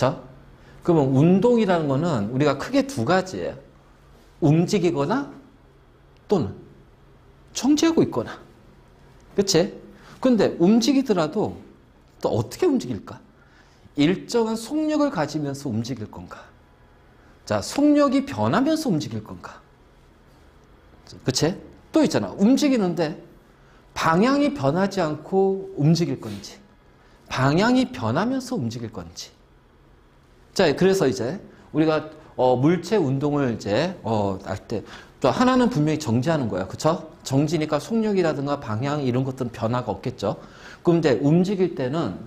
그쵸? 그러면 운동이라는 거는 우리가 크게 두 가지예요. 움직이거나 또는 정지하고 있거나. 그치? 근데 움직이더라도 또 어떻게 움직일까? 일정한 속력을 가지면서 움직일 건가? 자, 속력이 변하면서 움직일 건가? 그치? 또 있잖아. 움직이는데 방향이 변하지 않고 움직일 건지, 방향이 변하면서 움직일 건지. 자, 그래서 이제 우리가 물체 운동을 이제 할 때 또 하나는 분명히 정지하는 거야. 그쵸? 정지니까 속력이라든가 방향 이런 것들은 변화가 없겠죠. 그런데 움직일 때는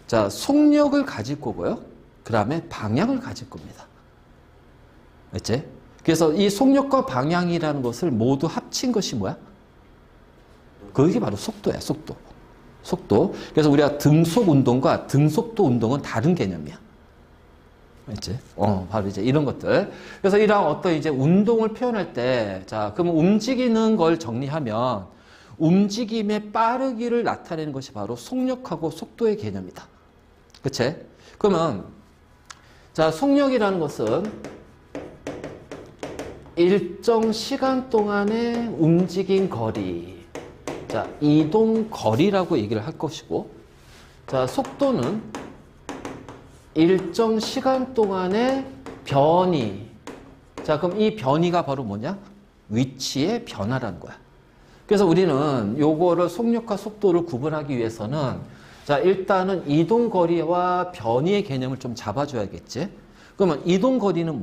자, 속력을 가질 거고요. 그 다음에 방향을 가질 겁니다. 알지? 그래서 이 속력과 방향이라는 것을 모두 합친 것이 뭐야? 그게 바로 속도야, 속도. 속도. 그래서 우리가 등속 운동과 등속도 운동은 다른 개념이야. 알지? 바로 이제 이런 것들. 그래서 이런 어떤 이제 운동을 표현할 때, 자, 그러면 움직이는 걸 정리하면 움직임의 빠르기를 나타내는 것이 바로 속력하고 속도의 개념이다. 그치? 그러면, 자, 속력이라는 것은 일정 시간 동안의 움직인 거리. 자, 이동 거리라고 얘기를 할 것이고, 자, 속도는 일정 시간 동안의 변이. 자, 그럼 이 변이가 바로 뭐냐? 위치의 변화라는 거야. 그래서 우리는 요거를 속력과 속도를 구분하기 위해서는 자, 일단은 이동 거리와 변이의 개념을 좀 잡아줘야겠지. 그러면 이동 거리는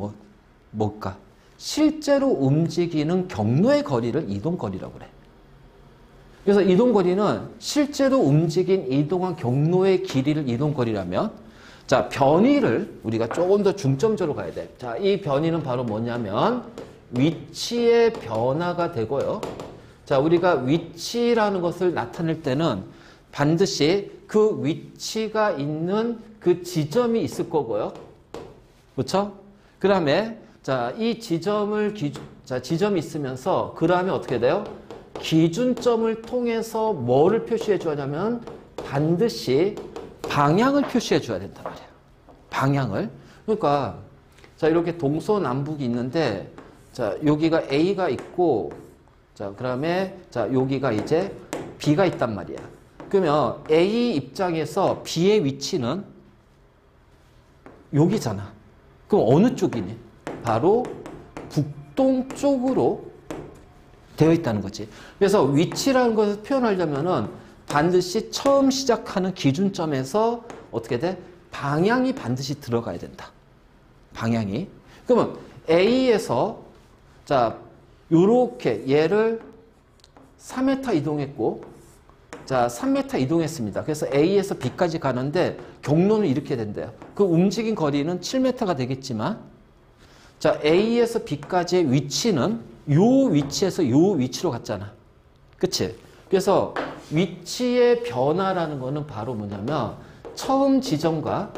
뭘까? 실제로 움직이는 경로의 거리를 이동 거리라고 그래. 그래서 이동 거리는 실제로 움직인 이동한 경로의 길이를 이동 거리라면 자, 변이를 우리가 조금 더 중점적으로 가야 돼. 자, 이 변이는 바로 뭐냐면 위치의 변화가 되고요. 자, 우리가 위치라는 것을 나타낼 때는 반드시 그 위치가 있는 그 지점이 있을 거고요. 그렇죠? 그 다음에 자, 이 지점을 지점이 있으면서 그 다음에 어떻게 돼요? 기준점을 통해서 뭐를 표시해 주냐면 반드시 방향을 표시해 줘야 된단 말이야. 방향을. 그러니까 자, 이렇게 동서남북이 있는데 자, 여기가 A가 있고 자, 그다음에 자, 여기가 이제 B가 있단 말이야. 그러면 A 입장에서 B의 위치는 여기잖아. 그럼 어느 쪽이니? 바로 북동쪽으로 되어 있다는 거지. 그래서 위치라는 것을 표현하려면은 반드시 처음 시작하는 기준점에서 어떻게 돼? 방향이 반드시 들어가야 된다. 방향이. 그러면 A에서 자, 요렇게 얘를 3m 이동했고 자, 3m 이동했습니다. 그래서 A에서 B까지 가는데 경로는 이렇게 된대요. 그 움직인 거리는 7m가 되겠지만 자, A에서 B까지의 위치는 요 위치에서 요 위치로 갔잖아. 그치? 그래서 위치의 변화라는 거는 바로 뭐냐면 처음 지점과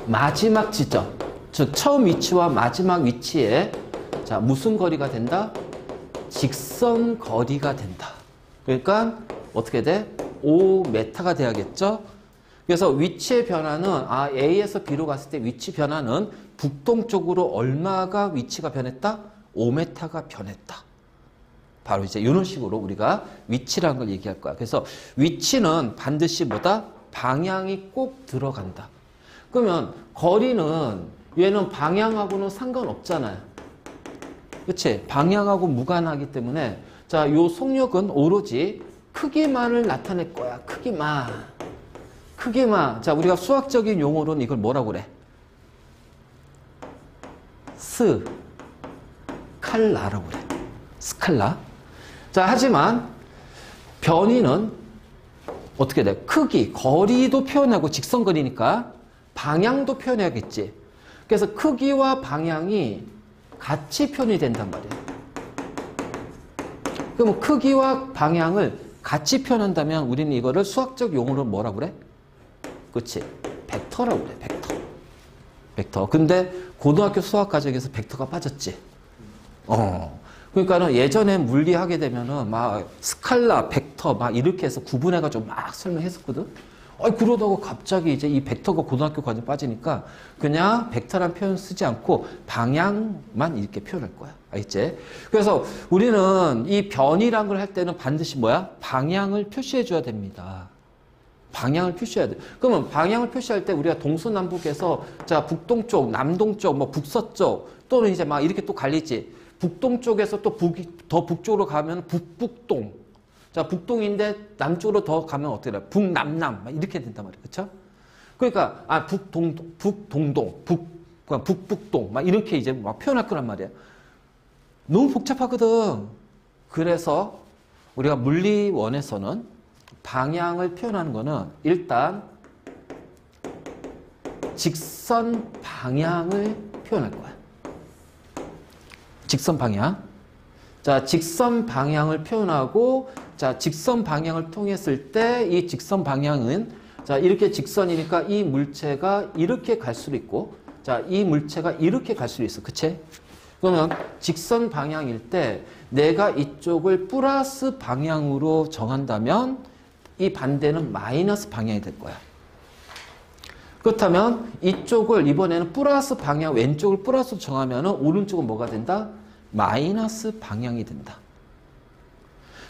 마지막 지점, 즉 처음 위치와 마지막 위치에 자, 무슨 거리가 된다? 직선 거리가 된다. 그러니까 어떻게 돼? 5m가 돼야겠죠? 그래서 위치의 변화는 A에서 B로 갔을 때 위치 변화는 북동쪽으로 얼마가 위치가 변했다? 5m가 변했다. 바로 이제 이런 식으로 우리가 위치라는 걸 얘기할 거야. 그래서 위치는 반드시 뭐다? 방향이 꼭 들어간다. 그러면 거리는 얘는 방향하고는 상관없잖아요. 그치? 방향하고 무관하기 때문에 자, 요 속력은 오로지 크기만을 나타낼 거야. 크기만. 크기만. 자, 우리가 수학적인 용어로는 이걸 뭐라고 그래? 스칼라라고 그래. 스칼라. 자, 하지만 변이는 어떻게 돼? 크기, 거리도 표현하고 직선거리니까 방향도 표현해야겠지. 그래서 크기와 방향이 같이 표현이 된단 말이야. 그럼 크기와 방향을 같이 표현한다면 우리는 이거를 수학적 용어로 뭐라고 그래? 그렇지. 벡터라고 그래. 벡터. 벡터. 근데 고등학교 수학 과정에서 벡터가 빠졌지. 그러니까는 예전에 물리 하게 되면은 막 스칼라, 벡터 막 이렇게 해서 구분해가지고 막 설명했었거든. 그러다가 갑자기 이제 이 벡터가 고등학교 과정 빠지니까 그냥 벡터란 표현 쓰지 않고 방향만 이렇게 표현할 거야. 알겠지? 그래서 우리는 이 변이란 걸 할 때는 반드시 뭐야? 방향을 표시해 줘야 됩니다. 방향을 표시해야 돼. 그러면 방향을 표시할 때 우리가 동서남북에서 자, 북동쪽, 남동쪽, 뭐 북서쪽 또는 이제 막 이렇게 또 갈리지. 북동쪽에서 또 더 북쪽으로 가면 북북동. 자, 북동인데 남쪽으로 더 가면 어떻게 돼? 북남남. 막 이렇게 된단 말이에요. 그쵸? 그러니까, 북동동, 북북동. 막 이렇게 이제 막 표현할 거란 말이에요. 너무 복잡하거든. 그래서 우리가 물리원에서는 방향을 표현하는 거는 일단 직선 방향을 표현할 거야. 직선 방향. 자, 직선 방향을 표현하고, 자, 직선 방향을 통했을 때 이 직선 방향은, 자, 이렇게 직선이니까 이 물체가 이렇게 갈 수도 있고, 자, 이 물체가 이렇게 갈 수도 있어. 그치? 그러면 직선 방향일 때 내가 이쪽을 플러스 방향으로 정한다면 이 반대는 마이너스 방향이 될 거야. 그렇다면 이쪽을 이번에는 플러스 방향, 왼쪽을 플러스로 정하면 오른쪽은 뭐가 된다? 마이너스 방향이 된다.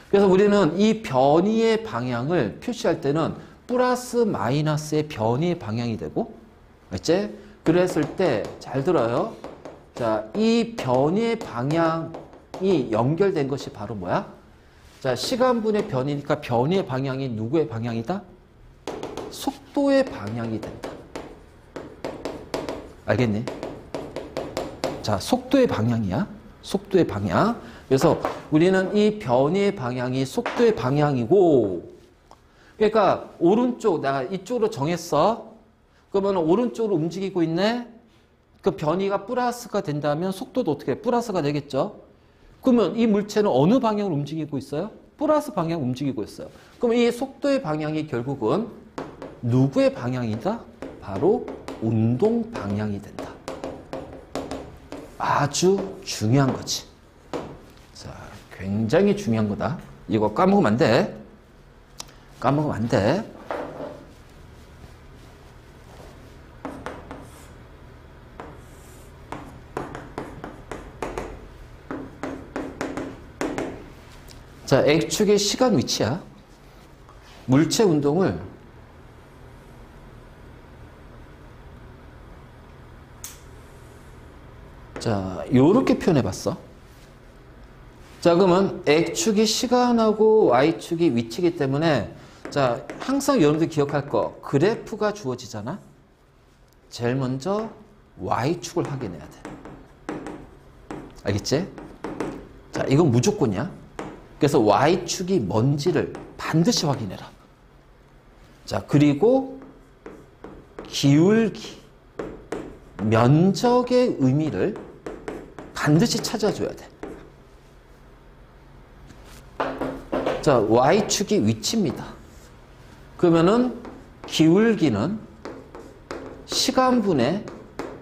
그래서 우리는 이 변이의 방향을 표시할 때는 플러스 마이너스의 변이의 방향이 되고, 알지? 그랬을 때 잘 들어요. 자, 이 변이의 방향이 연결된 것이 바로 뭐야? 자, 시간분의 변이니까 변이의 방향이 누구의 방향이다? 속도의 방향이 된다. 알겠니? 자, 속도의 방향이야. 속도의 방향. 그래서 우리는 이 변이의 방향이 속도의 방향이고, 그러니까 오른쪽, 내가 이쪽으로 정했어. 그러면 오른쪽으로 움직이고 있네. 그 변이가 플러스가 된다면 속도도 어떻게 돼? 플러스가 되겠죠. 그러면 이 물체는 어느 방향으로 움직이고 있어요? 플러스 방향 움직이고 있어요. 그럼 이 속도의 방향이 결국은 누구의 방향이다? 바로 운동 방향이 된다. 아주 중요한 거지. 자, 굉장히 중요한 거다. 이거 까먹으면 안 돼. 까먹으면 안 돼. 자, X축의 시간 위치야. 물체 운동을 자, 요렇게 표현해 봤어. 자, 그러면 X축이 시간하고 Y축이 위치이기 때문에 자, 항상 여러분들 기억할 거 그래프가 주어지잖아. 제일 먼저 Y축을 확인해야 돼. 알겠지? 자, 이건 무조건이야. 그래서 Y축이 뭔지를 반드시 확인해라. 자, 그리고 기울기, 면적의 의미를 반드시 찾아줘야 돼. 자, Y축이 위치입니다. 그러면은 기울기는 시간분의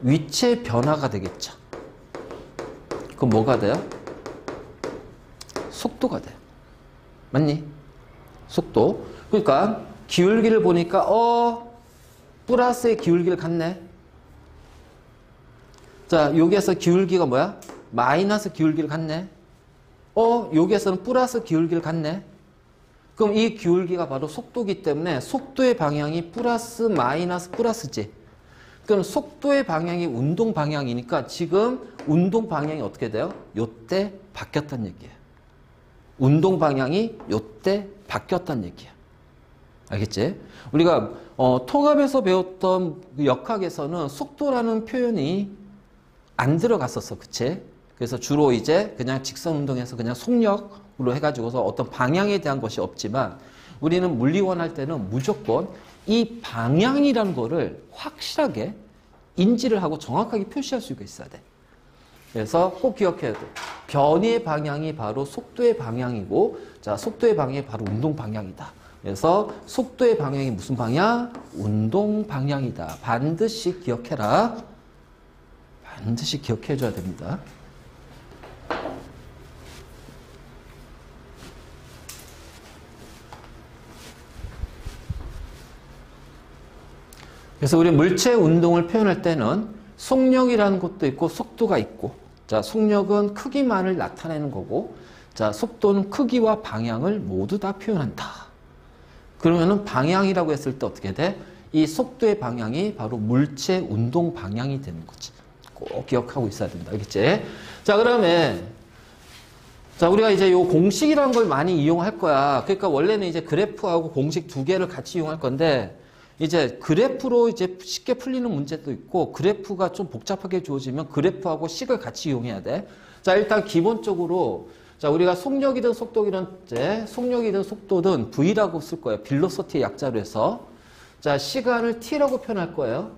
위치의 변화가 되겠죠. 그럼 뭐가 돼요? 속도가 돼. 맞니? 속도. 그러니까 기울기를 보니까 플러스의 기울기를 갖네. 자, 여기에서 기울기가 뭐야? 마이너스 기울기를 갖네. 여기에서는 플러스 기울기를 갖네. 그럼 이 기울기가 바로 속도기 때문에 속도의 방향이 플러스 마이너스 플러스지. 그럼 속도의 방향이 운동 방향이니까 지금 운동 방향이 어떻게 돼요? 요때 바뀌었다는 얘기예요. 운동 방향이 요때 바뀌었다는 얘기야. 알겠지? 우리가 통합에서 배웠던 그 역학에서는 속도라는 표현이 안 들어갔었어. 그치? 그래서 주로 이제 그냥 직선 운동에서 그냥 속력으로 해가지고서 어떤 방향에 대한 것이 없지만 우리는 물리원 할 때는 무조건 이 방향이라는 거를 확실하게 인지를 하고 정확하게 표시할 수가 있어야 돼. 그래서 꼭 기억해야 돼. 변이의 방향이 바로 속도의 방향이고, 자, 속도의 방향이 바로 운동 방향이다. 그래서 속도의 방향이 무슨 방향? 운동 방향이다. 반드시 기억해라. 반드시 기억해줘야 됩니다. 그래서 우리 물체 운동을 표현할 때는 속력이라는 것도 있고 속도가 있고, 자, 속력은 크기만을 나타내는 거고, 자, 속도는 크기와 방향을 모두 다 표현한다. 그러면은 방향이라고 했을 때 어떻게 돼? 이 속도의 방향이 바로 물체 운동 방향이 되는 거지. 꼭 기억하고 있어야 된다. 알겠지? 자, 그다음에 자, 우리가 이제 요 공식이라는 걸 많이 이용할 거야. 그러니까 원래는 이제 그래프하고 공식 두 개를 같이 이용할 건데, 이제 그래프로 이제 쉽게 풀리는 문제도 있고, 그래프가 좀 복잡하게 주어지면 그래프하고 식을 같이 이용해야 돼. 자, 일단 기본적으로, 자, 우리가 속력이든 속력이든 속도든 V라고 쓸 거예요. 빌로소티의 약자로 해서. 자, 시간을 T라고 표현할 거예요.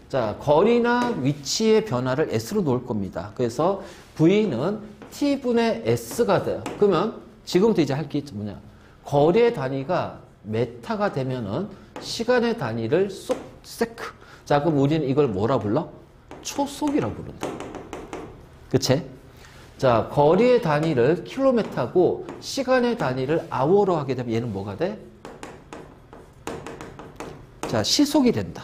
자, 거리나 위치의 변화를 S로 놓을 겁니다. 그래서 V는 T분의 S가 돼요. 그러면 지금부터 이제 할 게 뭐냐. 거리의 단위가 메타가 되면은 시간의 단위를 세크. 자, 그럼 우리는 이걸 뭐라 불러? 초속이라고 부른다. 그치? 자, 거리의 단위를 킬로미터고 시간의 단위를 아워로 하게 되면 얘는 뭐가 돼? 자, 시속이 된다.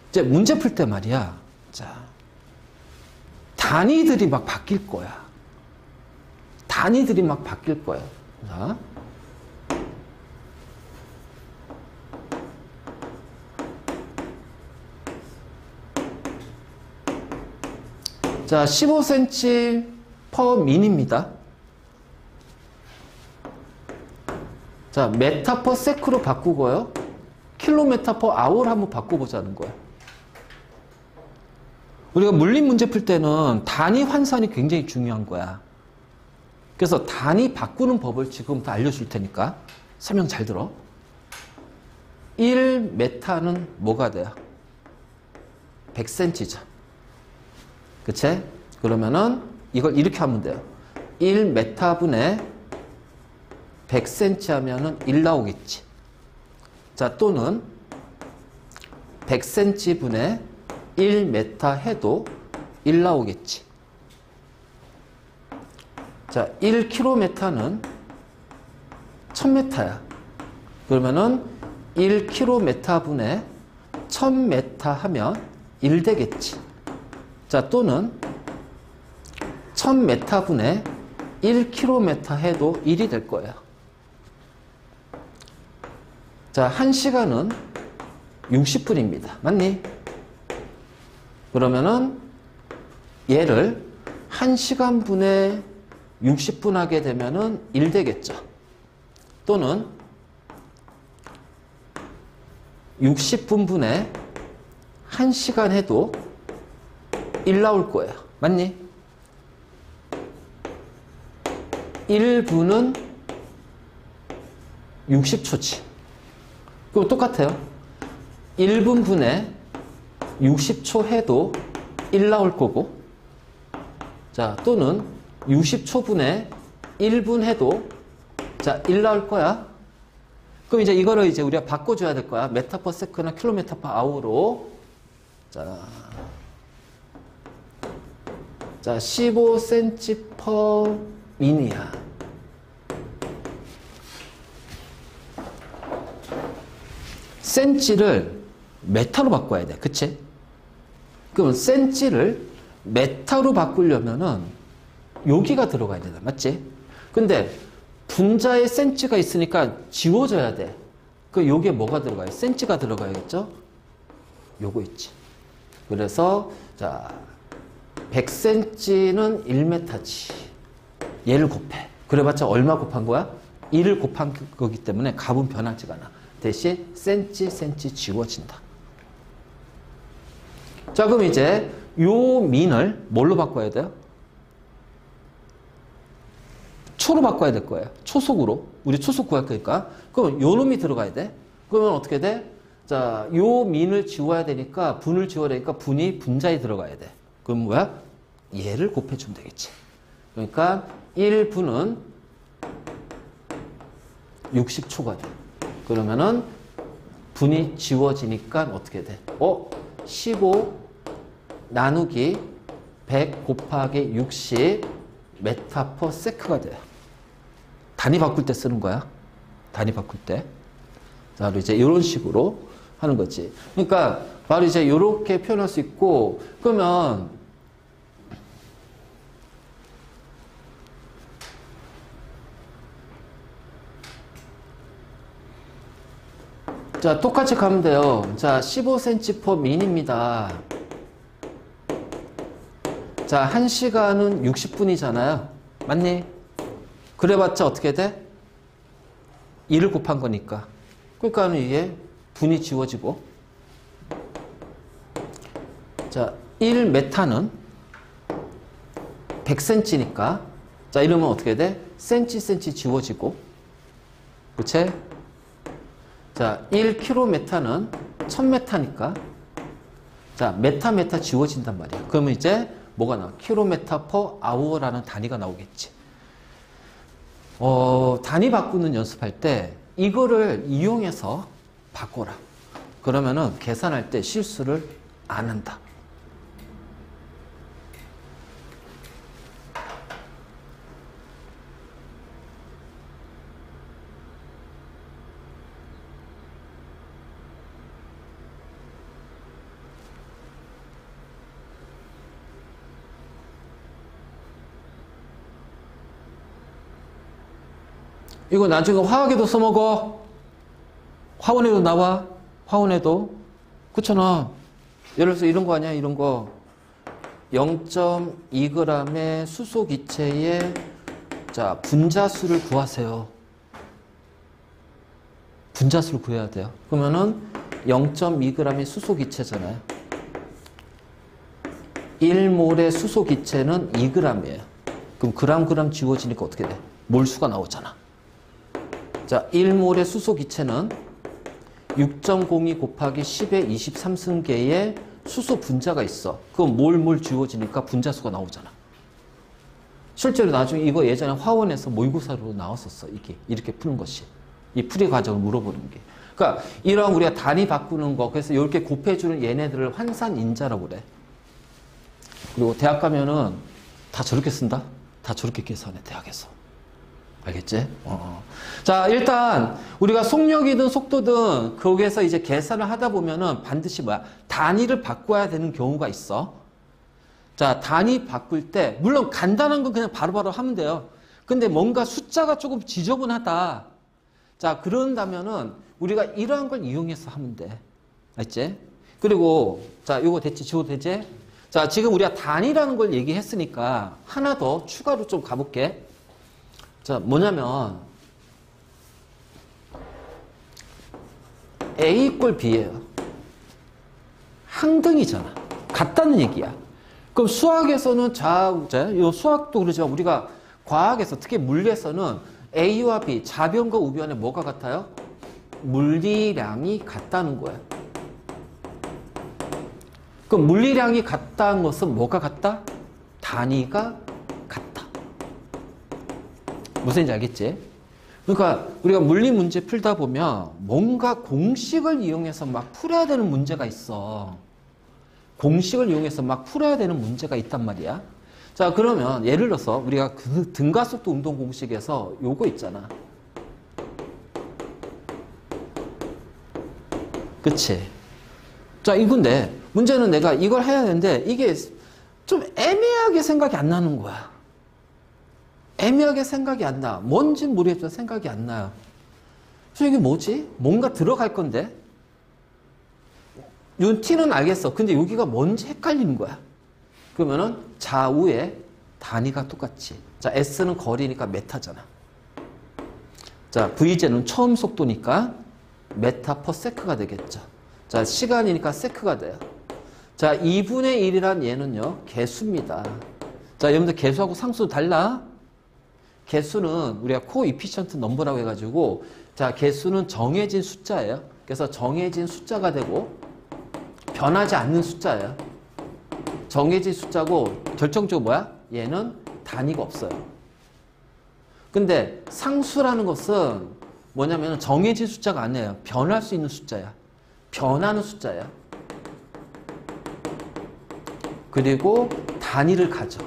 이제 문제 풀 때 말이야. 자, 단위들이 막 바뀔 거야. 단위들이 막 바뀔 거야. 자, 15cm per min입니다. 자, 메타 per sec로 바꾸고요. 킬로미터 per hour 한번 바꿔보자는 거야. 우리가 물리 문제 풀 때는 단위 환산이 굉장히 중요한 거야. 그래서 단위 바꾸는 법을 지금부터 알려줄 테니까 설명 잘 들어. 1m는 뭐가 돼요? 100cm죠. 그치? 그러면은 이걸 이렇게 하면 돼요. 1m분의 100cm 하면은 1 나오겠지. 자, 또는 100cm분의 1m 해도 1 나오겠지. 자, 1km는 1000m야. 그러면은 1km분의 1000m 하면 1 되겠지. 자, 또는 1000m분의 1km 해도 1이 될 거예요. 자, 1시간은 60분입니다. 맞니? 그러면은 얘를 1시간분의 60분 하게 되면은 1 되겠죠. 또는 60분분의 1시간 해도 1 나올 거예요. 맞니? 1분은 60초지. 그럼 똑같아요. 1분분의 60초 해도 1 나올 거고, 자, 또는 60초분의 1분 해도, 자, 1 나올 거야. 그럼 이제 이거를 이제 우리가 바꿔줘야 될 거야. 메타 퍼 세크나 킬로미터 퍼 아워로. 자, 15cm per min이야. 센치를 메타로 바꿔야 돼. 그치? 그럼 센치를 메타로 바꾸려면은 여기가 들어가야 되나? 맞지? 근데 분자에 센치가 있으니까 지워져야 돼. 그 여기에 뭐가 들어가요? 센치가 들어가야겠죠? 요거 있지. 그래서 자, 100cm는 1m지. 얘를 곱해. 그래봤자 얼마 곱한 거야? 1을 곱한 거기 때문에 값은 변하지가 않아. 대신 센치 지워진다. 자, 그럼 이제 요 민을 뭘로 바꿔야 돼요? 초로 바꿔야 될 거예요. 초속으로. 우리 초속 구할 거니까. 그럼 요 놈이 들어가야 돼. 그러면 어떻게 돼? 자, 요 민을 지워야 되니까, 분을 지워야 되니까 분이 분자에 들어가야 돼. 그럼 뭐야? 얘를 곱해주면 되겠지. 그러니까 1분은 60초가 돼. 그러면은 분이 지워지니까 어떻게 돼? 15 나누기 100 곱하기 60 메타 퍼 세크가 돼요. 단위 바꿀 때 쓰는 거야. 단위 바꿀 때. 자, 이제 이런 식으로 하는 거지. 그러니까 바로 이제 이렇게 표현할 수 있고, 그러면 자, 똑같이 가면 돼요. 자, 15cm per min입니다. 자, 1시간은 60분이잖아요. 맞니? 그래봤자 어떻게 돼? 1을 곱한 거니까. 그러니까 이게 분이 지워지고. 자, 1m는 100cm니까. 자, 이러면 어떻게 돼? cm 지워지고. 그치? 자, 1km는 1000m니까. 자, 메타 지워진단 말이야. 그러면 이제 뭐가 나와? 킬로미터 per hour라는 단위가 나오겠지. 단위 바꾸는 연습할 때 이거를 이용해서 바꿔라. 그러면은 계산할 때 실수를 안 한다. 이거 나중에 화학에도 써먹어. 화원에도 나와. 화원에도. 그렇잖아. 예를 들어서 이런 거 아니야? 이런 거. 0.2g의 수소기체의 자, 분자수를 구하세요. 분자수를 구해야 돼요. 그러면은 0.2g의 수소기체잖아요. 1몰의 수소기체는 2g이에요. 그럼 그람 지워지니까 어떻게 돼? 몰수가 나오잖아. 자, 1몰의 수소기체는 6.02 곱하기 10의 23승계의 수소 분자가 있어. 그럼 몰 지워지니까 분자수가 나오잖아. 실제로 나중에 이거 예전에 화원에서 모의고사로 나왔었어. 이게 이렇게 푸는 것이. 이 풀이 과정을 물어보는 게. 그러니까 이런 우리가 단위 바꾸는 거, 그래서 이렇게 곱해주는 얘네들을 환산인자라고 그래. 그리고 대학 가면은 다 저렇게 쓴다? 다 저렇게 계산해, 대학에서. 알겠지? 자, 일단 우리가 속력이든 속도든 거기에서 이제 계산을 하다 보면은 반드시 뭐야? 단위를 바꿔야 되는 경우가 있어. 자, 단위 바꿀 때 물론 간단한 건 그냥 바로바로 하면 돼요. 근데 뭔가 숫자가 조금 지저분하다. 자, 그런다면은 우리가 이러한 걸 이용해서 하면 돼. 알겠지? 그리고 자, 요거 됐지? 지워도 되지? 자, 지금 우리가 단위라는 걸 얘기했으니까 하나 더 추가로 좀 가볼게. 자, 뭐냐면 A 꼴 B예요. 항등이잖아. 같다는 얘기야. 그럼 수학에서는 요 수학도 그러지만 우리가 과학에서 특히 물리에서는 A와 B, 좌변과 우변에 뭐가 같아요? 물리량이 같다는 거야. 그럼 물리량이 같다는 것은 뭐가 같다? 단위가 같다. 무슨 얘기인지 알겠지? 그러니까 우리가 물리 문제 풀다 보면 뭔가 공식을 이용해서 막 풀어야 되는 문제가 있어. 공식을 이용해서 막 풀어야 되는 문제가 있단 말이야. 자, 그러면 예를 들어서 우리가 그 등가속도 운동 공식에서 요거 있잖아. 그치? 자, 이건데 문제는 내가 이걸 해야 되는데 이게 좀 애매하게 생각이 안 나는 거야. 애매하게 생각이 안 나. 뭔지 모르겠지만 생각이 안 나요. 그래서 이게 뭐지? 뭔가 들어갈 건데 이 T는 알겠어. 근데 여기가 뭔지 헷갈리는 거야. 그러면은 좌우의 단위가 똑같지. 자, S는 거리니까 메타잖아. 자, VJ는 처음 속도니까 메타 퍼 세크가 되겠죠. 자, 시간이니까 세크가 돼요. 자, 2분의 1이란 얘는요, 개수입니다. 자, 여러분들 개수하고 상수 달라? 개수는 우리가 코이피션트 넘버라고 해가지고, 자, 개수는 정해진 숫자예요. 그래서 정해진 숫자가 되고, 변하지 않는 숫자예요. 정해진 숫자고, 결정적으로 뭐야? 얘는 단위가 없어요. 근데 상수라는 것은 뭐냐면 정해진 숫자가 아니에요. 변할 수 있는 숫자야. 변하는 숫자야. 그리고 단위를 가져.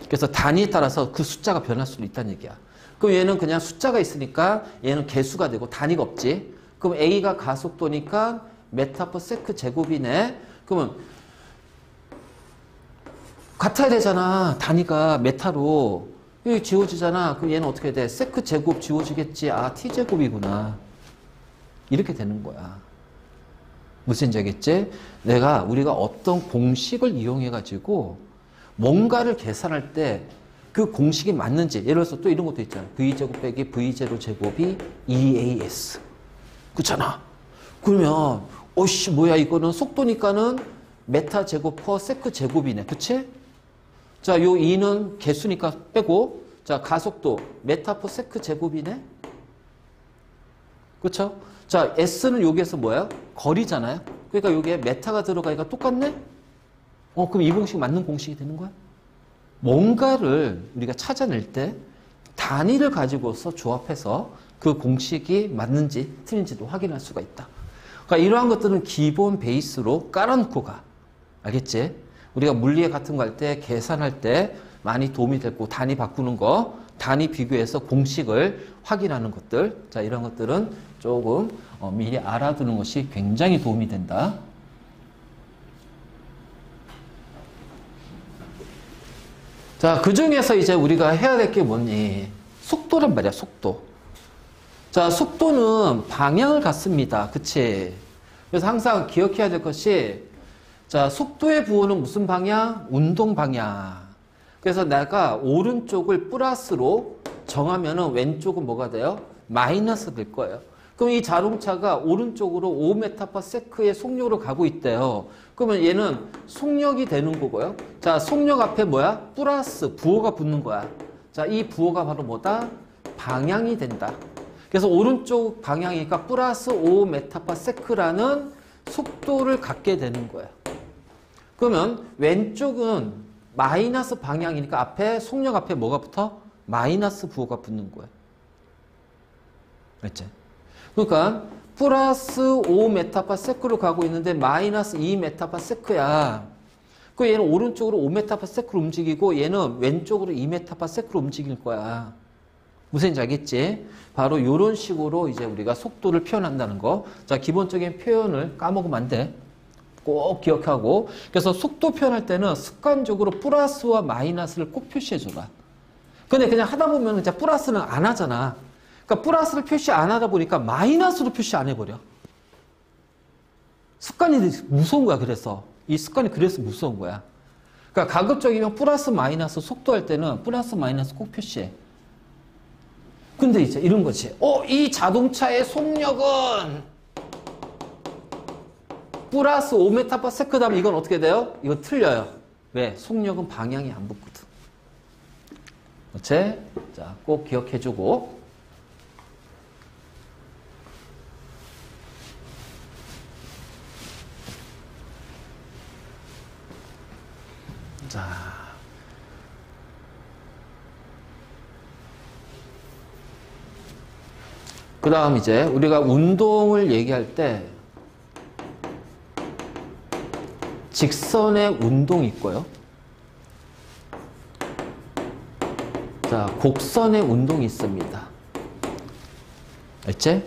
그래서 단위에 따라서 그 숫자가 변할 수도 있다는 얘기야. 그럼 얘는 그냥 숫자가 있으니까 얘는 개수가 되고 단위가 없지. 그럼 A가 가속도니까 메타 퍼 세크 제곱이네. 그러면 같아야 되잖아. 단위가 메타로. 여기 지워지잖아. 그럼 얘는 어떻게 돼? 세크 제곱 지워지겠지. 아, t 제곱이구나. 이렇게 되는 거야. 무슨 얘기겠지? 우리가 어떤 공식을 이용해가지고 뭔가를 계산할 때 그 공식이 맞는지, 예를 들어서 또 이런 것도 있잖아. v제곱 빼기 v0 제곱이 2as. 그렇잖아. 그러면, 어이씨, 뭐야, 이거는 속도니까는 메타 제곱 퍼 세크 제곱이네. 그치? 자, 요 2는 개수니까 빼고, 자, 가속도 메타 퍼 세크 제곱이네? 그쵸? 자, s는 여기에서 뭐야? 거리잖아요? 그러니까 여기에 메타가 들어가니까 똑같네? 그럼 이 공식 맞는 공식이 되는 거야? 뭔가를 우리가 찾아낼 때 단위를 가지고서 조합해서 그 공식이 맞는지 틀린지도 확인할 수가 있다. 그러니까 이러한 것들은 기본 베이스로 깔아놓고 가. 알겠지? 우리가 물리에 같은 거 할 때 계산할 때 많이 도움이 됐고 단위 바꾸는 거, 단위 비교해서 공식을 확인하는 것들. 자, 이런 것들은 조금 미리 알아두는 것이 굉장히 도움이 된다. 자, 그 중에서 이제 우리가 해야 될 게 뭐니? 속도란 말이야, 속도. 자, 속도는 방향을 갖습니다. 그치? 그래서 항상 기억해야 될 것이, 자, 속도의 부호는 무슨 방향? 운동 방향. 그래서 내가 오른쪽을 플러스로 정하면은 왼쪽은 뭐가 돼요? 마이너스 될 거예요. 그럼 이 자동차가 오른쪽으로 5m/s의 속력으로 가고 있대요. 그러면 얘는 속력이 되는 거고요. 자, 속력 앞에 뭐야? 플러스, 부호가 붙는 거야. 자, 이 부호가 바로 뭐다? 방향이 된다. 그래서 오른쪽 방향이니까 플러스 5m/s라는 속도를 갖게 되는 거예요. 그러면 왼쪽은 마이너스 방향이니까 앞에, 속력 앞에 뭐가 붙어? 마이너스 부호가 붙는 거예요. 알지? 그러니까 플러스 5m/s로 가고 있는데 마이너스 2m/s야. 그 얘는 오른쪽으로 5m/s로 움직이고 얘는 왼쪽으로 2m/s로 움직일 거야. 무슨지 알겠지? 바로 이런 식으로 이제 우리가 속도를 표현한다는 거. 자, 기본적인 표현을 까먹으면 안 돼. 꼭 기억하고. 그래서 속도 표현할 때는 습관적으로 플러스와 마이너스를 꼭 표시해줘라. 근데 그냥 하다 보면 이제 플러스는 안 하잖아. 그러니까 플러스를 표시 안 하다 보니까 마이너스로 표시 안 해버려. 습관이 무서운 거야. 그래서 이 습관이 그래서 무서운 거야. 그러니까 가급적이면 플러스 마이너스 속도할 때는 플러스 마이너스 꼭 표시해. 근데 이제 이런 거지. 이 자동차의 속력은 플러스 5m/s 다면 이건 어떻게 돼요? 이거 틀려요. 왜? 속력은 방향이 안 붙거든. 그렇지? 자, 꼭 기억해주고. 자, 그 다음 이제 우리가 운동을 얘기할 때 직선의 운동이 있고요. 자, 곡선의 운동이 있습니다. 알지?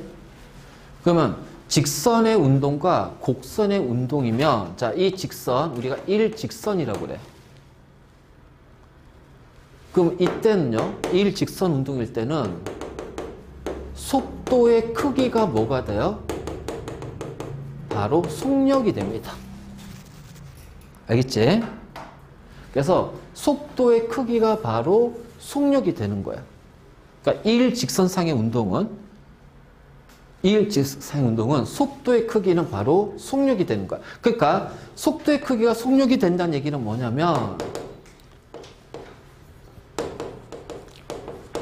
그러면 직선의 운동과 곡선의 운동이면, 자, 이 직선 우리가 일직선이라고 그래. 그럼 이때는요, 일직선 운동일 때는 속도의 크기가 뭐가 돼요? 바로 속력이 됩니다. 알겠지? 그래서 속도의 크기가 바로 속력이 되는 거야. 그러니까 일직선상의 운동은 속도의 크기는 바로 속력이 되는 거야. 그러니까 속도의 크기가 속력이 된다는 얘기는 뭐냐면,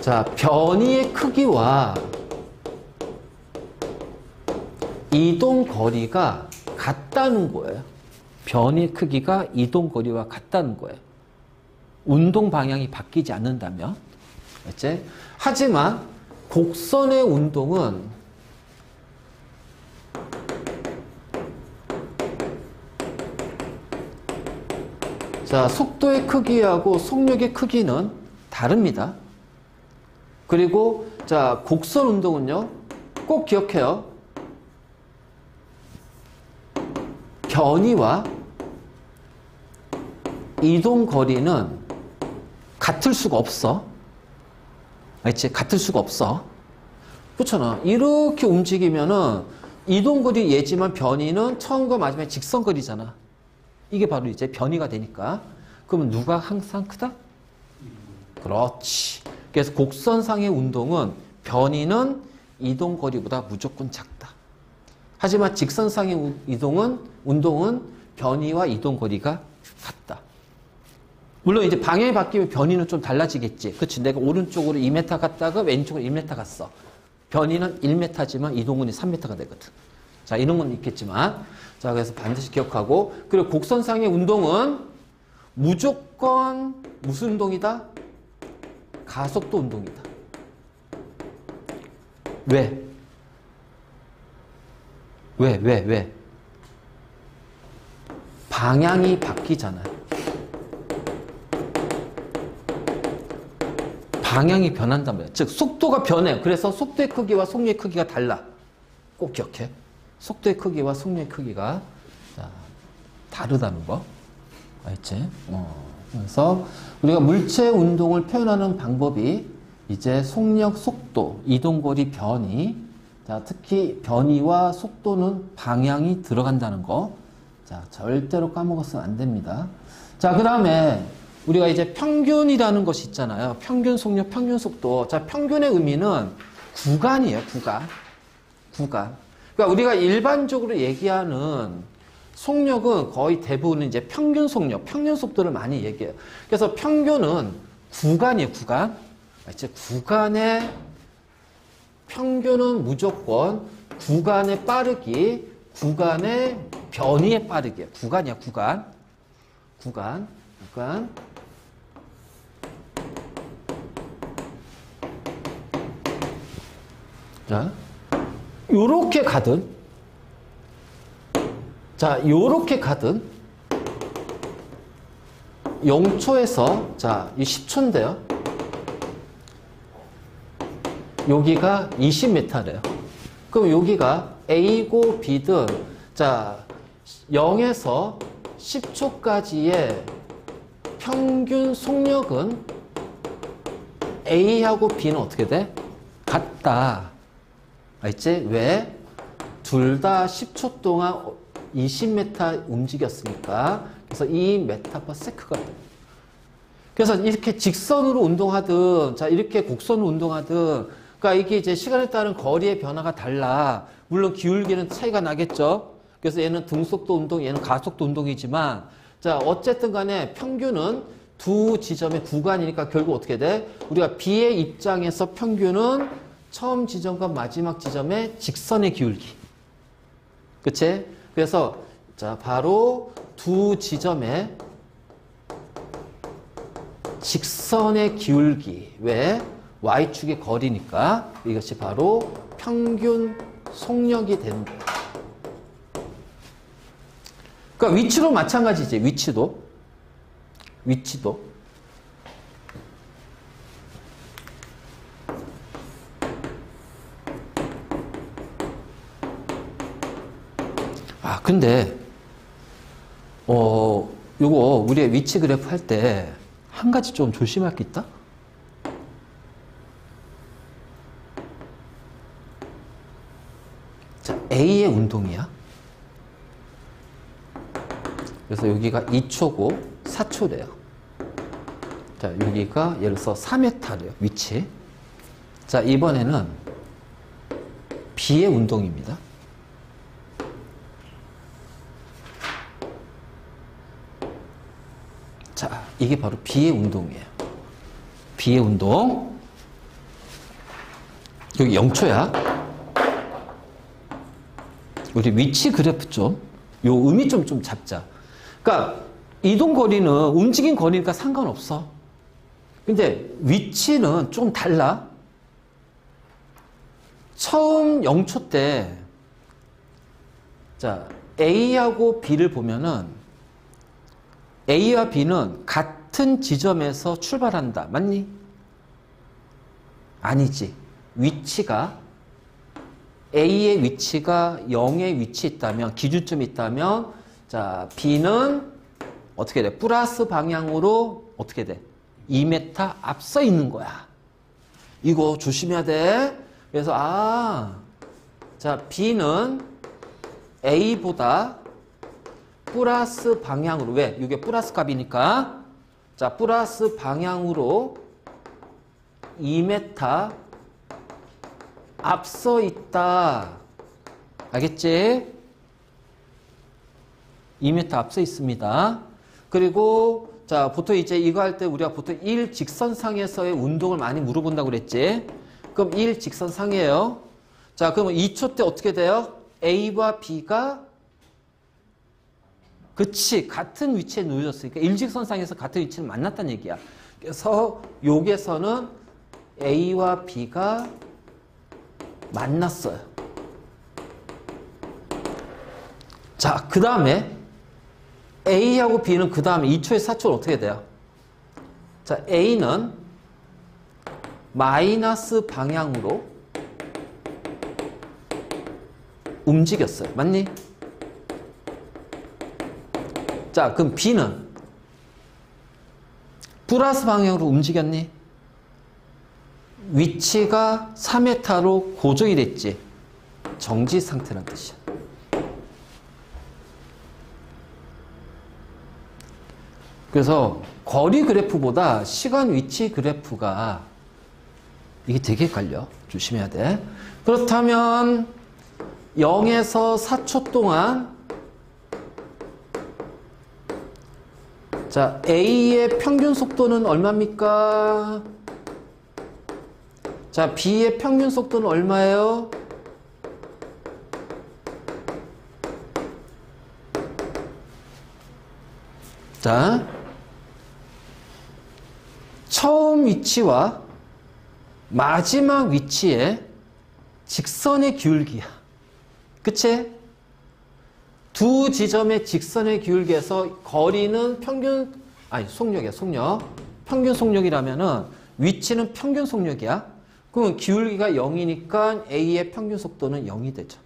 자, 변이의 크기와 이동 거리가 같다는 거예요. 변이의 크기가 이동 거리와 같다는 거예요. 운동 방향이 바뀌지 않는다면. 알지? 하지만 곡선의 운동은 자, 속도의 크기하고 속력의 크기는 다릅니다. 그리고 자, 곡선 운동은요, 꼭 기억해요. 변이와 이동 거리는 같을 수가 없어. 알지? 같을 수가 없어. 그렇잖아. 이렇게 움직이면은 이동 거리 얘지만 변이는 처음과 마지막에 직선 거리잖아. 이게 바로 이제 변이가 되니까. 그러면 누가 항상 크다? 그렇지. 그래서 곡선상의 운동은 변이는 이동 거리보다 무조건 작다. 하지만 직선상의 운동은 변이와 이동 거리가 같다. 물론 이제 방향이 바뀌면 변이는 좀 달라지겠지. 그렇지. 내가 오른쪽으로 2m 갔다가 왼쪽으로 1m 갔어. 변이는 1m지만 이동은 3m가 되거든. 자, 이런 건 있겠지만. 자, 그래서 반드시 기억하고. 그리고 곡선상의 운동은 무조건 무슨 운동이다? 가속도 운동이다. 왜? 왜? 방향이 바뀌잖아요. 방향이 변한단 말이야. 즉 속도가 변해. 그래서 속도의 크기와 속력의 크기가 달라. 꼭 기억해. 속도의 크기와 속력의 크기가 다르다는 거. 알지? 그래서 우리가 물체 운동을 표현하는 방법이 이제 속력, 속도, 이동거리, 변이. 자, 특히 변이와 속도는 방향이 들어간다는 거. 자, 절대로 까먹었으면 안 됩니다. 자, 그 다음에 우리가 이제 평균이라는 것이 있잖아요. 평균 속력, 평균 속도. 자, 평균의 의미는 구간이에요, 구간. 그러니까 우리가 일반적으로 얘기하는 속력은 거의 대부분 이제 평균 속력, 평균 속도를 많이 얘기해요. 그래서 평균은 구간이에요, 구간. 이제 구간의 평균은 무조건 구간의 빠르기, 구간의 변이의 빠르기. 구간이야, 구간. 자, 요렇게 가든, 자, 요렇게 가든, 0초에서, 자, 이 10초인데요. 여기가 20m래요. 그럼 여기가 A고 B든, 자, 0에서 10초까지의 평균 속력은 A하고 B는 어떻게 돼? 같다. 알지? 왜? 둘 다 10초 동안 20m 움직였으니까. 그래서 2m/s가 돼. 그래서 이렇게 직선으로 운동하든, 자, 이렇게 곡선으로 운동하든, 그러니까 이게 이제 시간에 따른 거리의 변화가 달라. 물론 기울기는 차이가 나겠죠. 그래서 얘는 등속도 운동, 얘는 가속도 운동이지만, 자, 어쨌든 간에 평균은 두 지점의 구간이니까 결국 어떻게 돼? 우리가 B의 입장에서 평균은 처음 지점과 마지막 지점의 직선의 기울기. 그치? 그래서, 자, 바로 두 지점의 직선의 기울기. 왜? Y축의 거리니까 이것이 바로 평균 속력이 되는 거예요. 그러니까 위치도 마찬가지지. 위치도. 아, 근데 요거 우리의 위치 그래프 할 때 한 가지 좀 조심할 게 있다? 자, A의 운동이야. 그래서 여기가 2초고 4초래요. 자, 여기가 예를 들어서 4m래요. 위치. 자, 이번에는 B의 운동입니다. 자, 이게 바로 B의 운동이에요. B의 운동. 여기 0초야. 우리 위치 그래프 요 의미 좀 잡자. 그러니까 이동 거리는 움직인 거리니까 상관없어. 근데 위치는 좀 달라. 처음 0초 때, 자, A하고 B를 보면은 A와 B는 같은 지점에서 출발한다. 맞니? 아니지. 위치가 A의 위치가 0의 위치에 있다면, 기준점이 있다면, 자, B는 어떻게 돼? 플러스 방향으로 어떻게 돼? 2m 앞서 있는 거야. 이거 조심해야 돼. 그래서 자, B는 A보다 플러스 방향으로, 왜? 이게 플러스 값이니까. 자, 플러스 방향으로 2m 앞서 있다. 알겠지? 2m 앞서 있습니다. 그리고 자, 보통 이제 이거 할 때 우리가 보통 일직선상에서의 운동을 많이 물어본다고 그랬지? 그럼 일직선상이에요. 자, 그러면 2초 때 어떻게 돼요? A와 B가 그치, 같은 위치에 놓여졌으니까 일직선상에서 같은 위치를 만났다는 얘기야. 그래서 여기에서는 A와 B가 만났어요. 자, 그 다음에 A하고 B는 그 다음에 2초에서 4초는 어떻게 돼요? 자, A는 마이너스 방향으로 움직였어요. 맞니? 자, 그럼 B는 플러스 방향으로 움직였니? 위치가 3m로 고정이 됐지. 정지 상태란 뜻이야. 그래서 거리 그래프보다 시간 위치 그래프가 이게 되게 헷갈려. 조심해야 돼. 그렇다면 0에서 4초 동안 자, A의 평균 속도는 얼마입니까? 자, B의 평균 속도는 얼마예요? 자, 처음 위치와 마지막 위치의 직선의 기울기야. 그치? 두 지점의 직선의 기울기에서 거리는 속력이야, 속력. 평균 속력이라면은 위치는 평균 속력이야. 그럼 기울기가 0이니까 A의 평균 속도는 0이 되죠.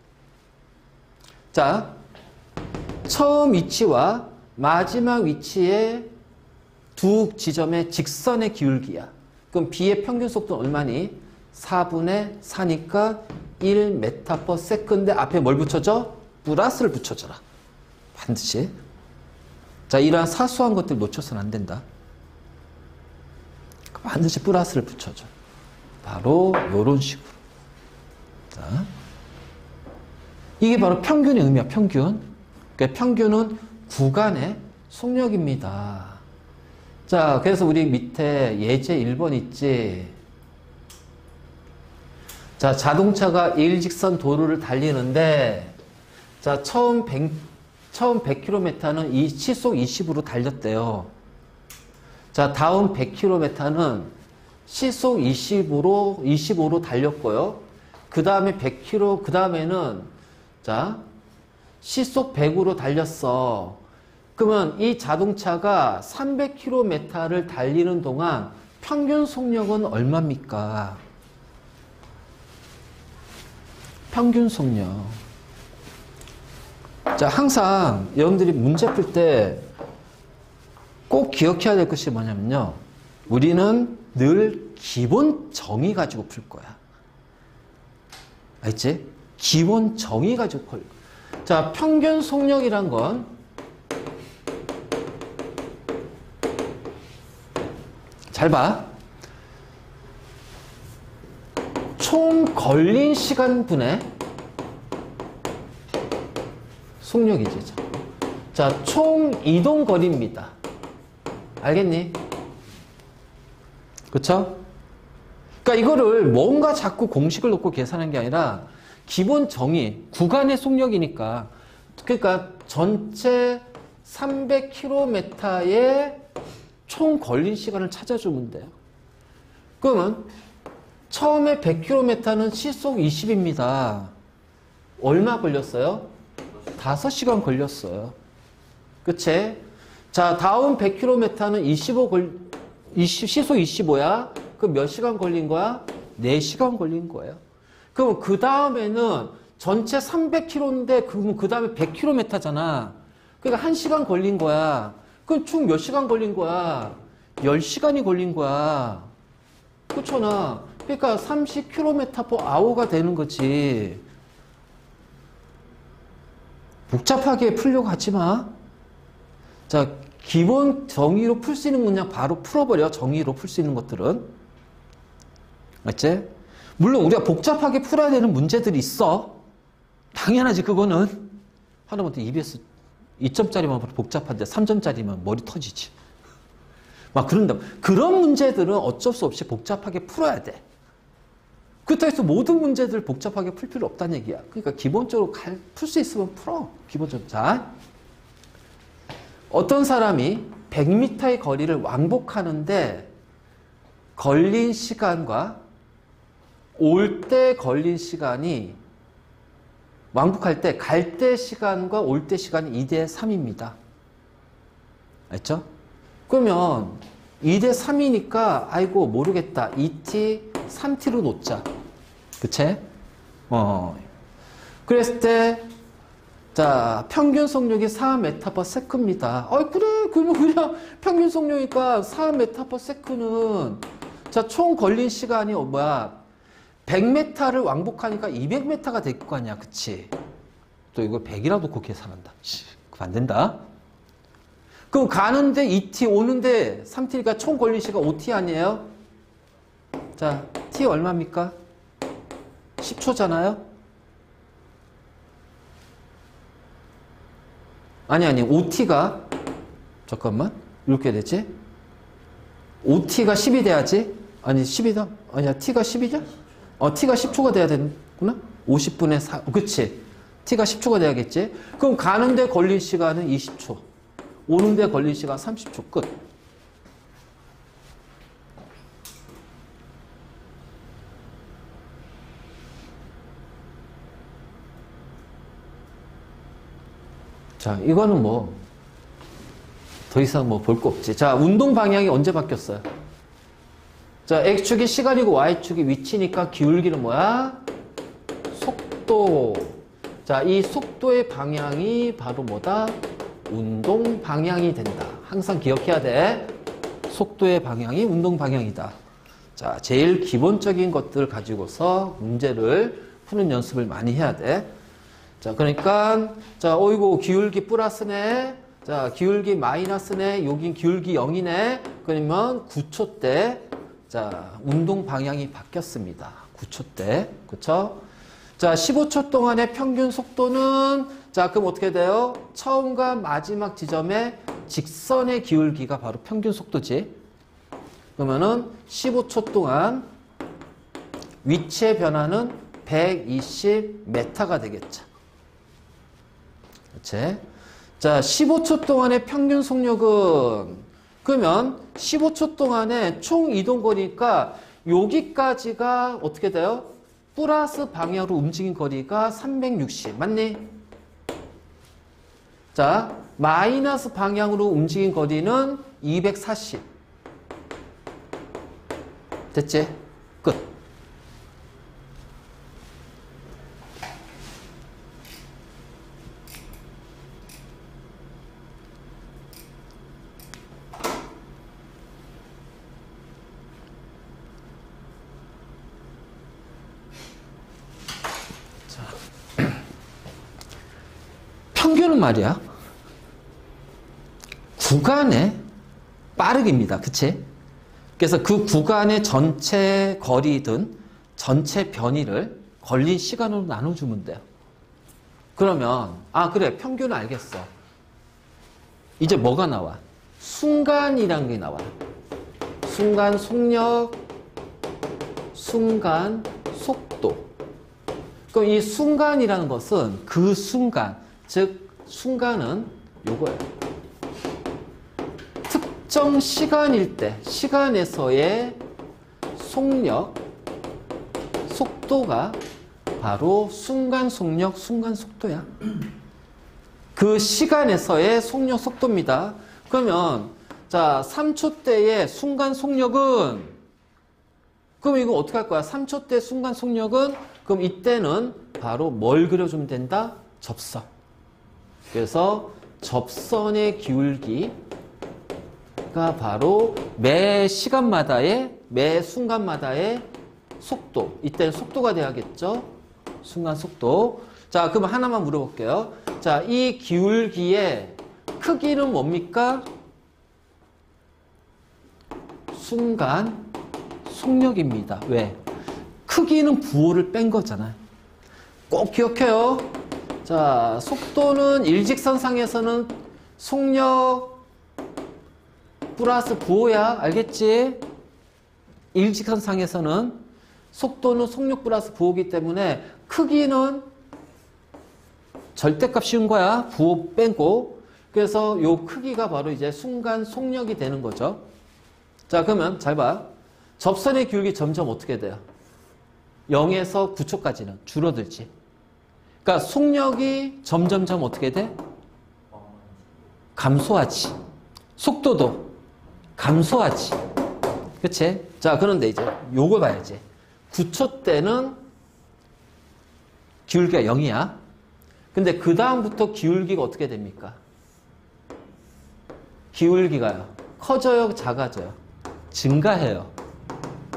자, 처음 위치와 마지막 위치의 두 지점의 직선의 기울기야. 그럼 B의 평균 속도는 얼마니? 4분의 4니까 1m/s 앞에 뭘 붙여줘? 플러스를 붙여줘라. 반드시. 자, 이러한 사소한 것들 놓쳐서는 안 된다. 반드시 플러스를 붙여줘. 바로 이런 식으로. 자, 이게 바로 평균의 의미야, 평균. 그러니까 평균은 구간의 속력입니다. 자, 그래서 우리 밑에 예제 1번 있지. 자, 자동차가 일직선 도로를 달리는데 자, 처음 100km는 이 시속 20으로 달렸대요. 자, 다음 100km는 시속 25로 달렸고요. 그 다음에 100km, 그 다음에는 자, 시속 100으로 달렸어. 그러면 이 자동차가 300km를 달리는 동안 평균 속력은 얼마입니까? 평균 속력. 자, 항상 여러분들이 문제 풀 때 꼭 기억해야 될 것이 뭐냐면요. 우리는 늘 기본 정의 가지고 풀 거야. 알지? 기본 정의 가지고 풀 거야. 자, 평균 속력이란 건 잘 봐. 총 걸린 시간분의 속력이지. 자, 총 이동 거리입니다. 알겠니? 그쵸? 그러니까 이거를 뭔가 자꾸 공식을 놓고 계산한 게 아니라 기본 정의, 구간의 속력이니까. 그러니까 전체 300km의 총 걸린 시간을 찾아주면 돼요. 그러면 처음에 100km는 시속 20입니다. 얼마 걸렸어요? 5시간 걸렸어요. 그치? 자, 다음 100km는 시속 25야? 그럼 몇 시간 걸린 거야? 4시간 걸린 거예요. 그럼 그 다음에는 전체 300km인데 그 다음에 100km잖아. 그러니까 1시간 걸린 거야. 그럼 총 몇 시간 걸린 거야? 10시간이 걸린 거야. 그렇잖아. 그러니까 30km/h가 되는 거지. 복잡하게 풀려고 하지 마. 자, 기본 정의로 풀 수 있는 문장 바로 풀어버려. 정의로 풀 수 있는 것들은. 맞지? 물론 우리가 복잡하게 풀어야 되는 문제들이 있어. 당연하지, 그거는. 하다못해 EBS 2점짜리만 복잡한데 3점짜리만 머리 터지지. 막 그런다. 그런 문제들은 어쩔 수 없이 복잡하게 풀어야 돼. 그렇다고 해서 모든 문제들 복잡하게 풀 필요 없다는 얘기야. 그러니까 기본적으로 풀 수 있으면 풀어. 기본적으로. 자, 어떤 사람이 100m의 거리를 왕복하는데 걸린 시간과 올 때 걸린 시간이 왕복할 때 갈 때 시간과 올 때 시간이 2대 3입니다. 알죠? 그러면 2대 3이니까 아이고 모르겠다. 2t, 3t로 놓자. 그치? 그랬을 때 자, 평균 속력이 4m/s입니다. 그래. 그러면 그냥 평균 속력이니까 4m/s는 자, 총 걸린 시간이 뭐야? 100m를 왕복하니까 200m가 될 거 아니야. 그치? 또 이거 100이라도 곱게 계산한다. 그거 안 된다. 그럼 가는데 2t, 오는데 3t니까 총 걸린 시간 5t 아니에요? 자, t 얼마입니까? 10초잖아요? 아니, 5t가, 잠깐만, 이렇게 되지? 5t가 10이 돼야지? 아니, 10이다? 아니야, t가 10이냐? t가 10초가 돼야 되는구나? 50분의 4, 그치? t가 10초가 돼야겠지? 그럼 가는데 걸린 시간은 20초. 오는데 걸린 시간 30초 끝. 자, 이거는 뭐, 더 이상 뭐 볼 거 없지. 자, 운동 방향이 언제 바뀌었어요? 자, X축이 시간이고 Y축이 위치니까 기울기는 뭐야? 속도. 자, 이 속도의 방향이 바로 뭐다? 운동 방향이 된다. 항상 기억해야 돼. 속도의 방향이 운동 방향이다. 자, 제일 기본적인 것들 가지고서 문제를 푸는 연습을 많이 해야 돼. 자, 그러니까, 자, 어이구, 기울기 플러스네. 자, 기울기 마이너스네. 여긴 기울기 0이네. 그러면 9초 때, 자, 운동 방향이 바뀌었습니다. 9초 때. 그쵸? 자, 15초 동안의 평균 속도는, 자, 그럼 어떻게 돼요? 처음과 마지막 지점의 직선의 기울기가 바로 평균 속도지. 그러면은 15초 동안 위치의 변화는 120m가 되겠죠. 그치? 자, 15초 동안의 평균 속력은, 그러면 15초 동안에 총 이동 거리니까 여기까지가 어떻게 돼요? 플러스 방향으로 움직인 거리가 360. 맞니? 자, 마이너스 방향으로 움직인 거리는 240. 됐지? 끝. 평균은 말이야. 구간의 빠르기입니다. 그치? 그래서 그 구간의 전체 거리든 전체 변이를 걸린 시간으로 나눠주면 돼요. 그러면, 그래. 평균은 알겠어. 이제 뭐가 나와? 순간이란 게 나와. 순간 속력, 순간 속도. 그럼 이 순간이라는 것은 그 순간, 즉 순간은 요거예요. 특정 시간일 때, 시간에서의 속력, 속도가 바로 순간 속력, 순간 속도야. 그 시간에서의 속력, 속도입니다. 그러면 자, 3초 때의 순간 속력은, 그럼 이거 어떻게 할 거야? 3초 때 순간 속력은, 그럼 이때는 바로 뭘 그려주면 된다? 접선. 그래서 접선의 기울기가 바로 매 시간마다의, 매 순간마다의 속도. 이때는 속도가 돼야겠죠? 순간 속도. 자, 그럼 하나만 물어볼게요. 자, 이 기울기의 크기는 뭡니까? 순간 속력입니다. 왜? 크기는 부호를 뺀 거잖아요. 꼭 기억해요. 자, 속도는 일직선상에서는 속력 플러스 부호야. 알겠지? 일직선상에서는 속도는 속력 플러스 부호이기 때문에 크기는 절대값 씌운 거야. 부호 빼고. 그래서 요 크기가 바로 이제 순간 속력이 되는 거죠. 자, 그러면 잘 봐. 접선의 기울기 점점 어떻게 돼요? 0에서 9초까지는 줄어들지. 그러니까 속력이 점점점 어떻게 돼? 감소하지. 속도도 감소하지. 그치? 자, 그런데 이제 요걸 봐야지. 9초 때는 기울기가 0이야. 근데 그 다음부터 기울기가 어떻게 됩니까? 기울기가요. 커져요? 작아져요? 증가해요.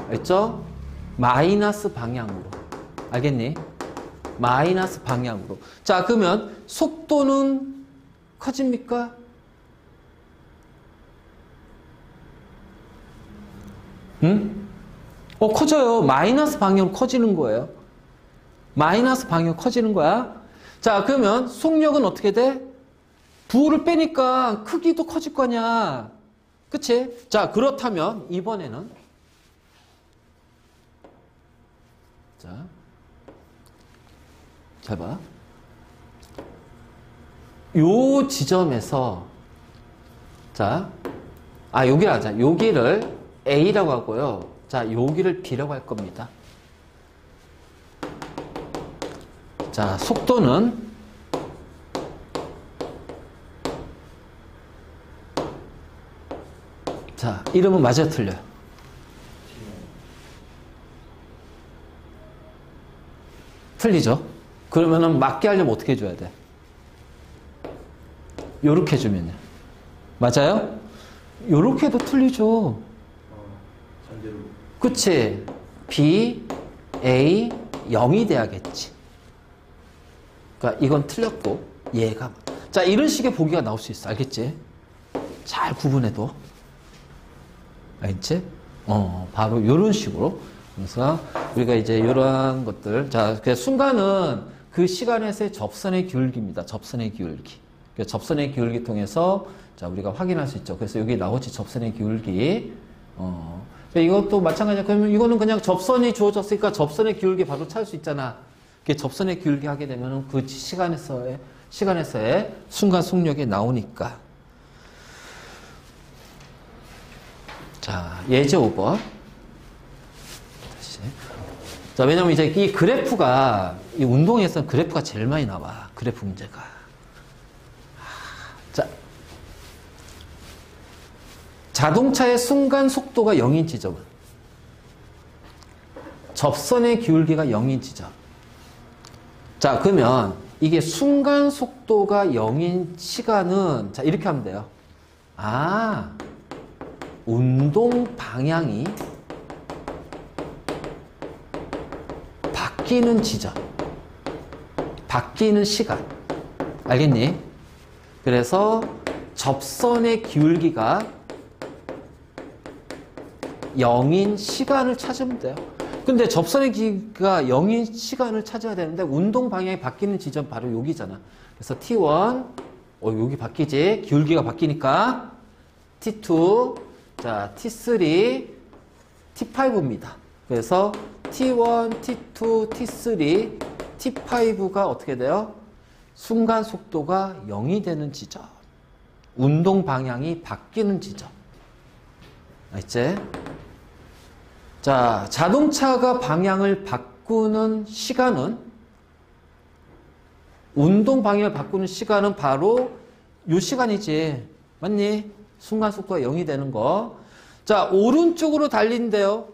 알죠? 마이너스 방향으로. 알겠니? 마이너스 방향으로. 자, 그러면 속도는 커집니까? 응? 커져요. 마이너스 방향으로 커지는 거예요. 마이너스 방향으로 커지는 거야. 자, 그러면 속력은 어떻게 돼? 부호를 빼니까 크기도 커질 거냐. 그치? 자, 그렇다면 이번에는 자, 잘 봐. 요 지점에서 자, 여기를 하자. 여기를 A라고 하고요. 자, 여기를 B라고 할 겁니다. 자, 속도는 자, 이름은 맞아요, 틀려요? 틀리죠? 그러면은 맞게 하려면 어떻게 해줘야 돼? 요렇게 해주면요. 맞아요? 요렇게 해도 틀리죠? 그치? B, A, 0이 돼야겠지. 그러니까 이건 틀렸고, 얘가. 자, 이런 식의 보기가 나올 수 있어. 알겠지? 잘 구분해도. 알겠지? 바로 요런 식으로. 그래서 우리가 이제 이러한 것들. 자, 그 순간은 그 시간에서의 접선의 기울기입니다. 접선의 기울기. 접선의 기울기 통해서 자, 우리가 확인할 수 있죠. 그래서 여기 나오지 접선의 기울기. 이것도 마찬가지야. 그러면 이거는 그냥 접선이 주어졌으니까 접선의 기울기 바로 찾을 수 있잖아. 접선의 기울기 하게 되면 그 시간에서의 순간 속력이 나오니까. 자, 예제 5번. 다시. 자, 왜냐면 이제 이 그래프가, 이 운동에서는 그래프가 제일 많이 나와. 그래프 문제가. 자. 자동차의 순간 속도가 0인 지점은 접선의 기울기가 0인 지점. 자, 그러면 이게 순간 속도가 0인 시간은 자, 이렇게 하면 돼요. 운동 방향이 바뀌는 지점. 바뀌는 시간. 알겠니? 그래서 접선의 기울기가 0인 시간을 찾으면 돼요. 근데 접선의 기울기가 0인 시간을 찾아야 되는데 운동 방향이 바뀌는 지점 바로 여기잖아. 그래서 T1, 여기 바뀌지. 기울기가 바뀌니까 T2, 자, T3, T5입니다. 그래서 T1, T2, T3, T5가 어떻게 돼요? 순간 속도가 0이 되는 지점. 운동 방향이 바뀌는 지점. 알지? 자, 자동차가 방향을 바꾸는 시간은 운동 방향을 바꾸는 시간은 바로 이 시간이지. 맞니? 순간 속도가 0이 되는 거. 자, 오른쪽으로 달린대요.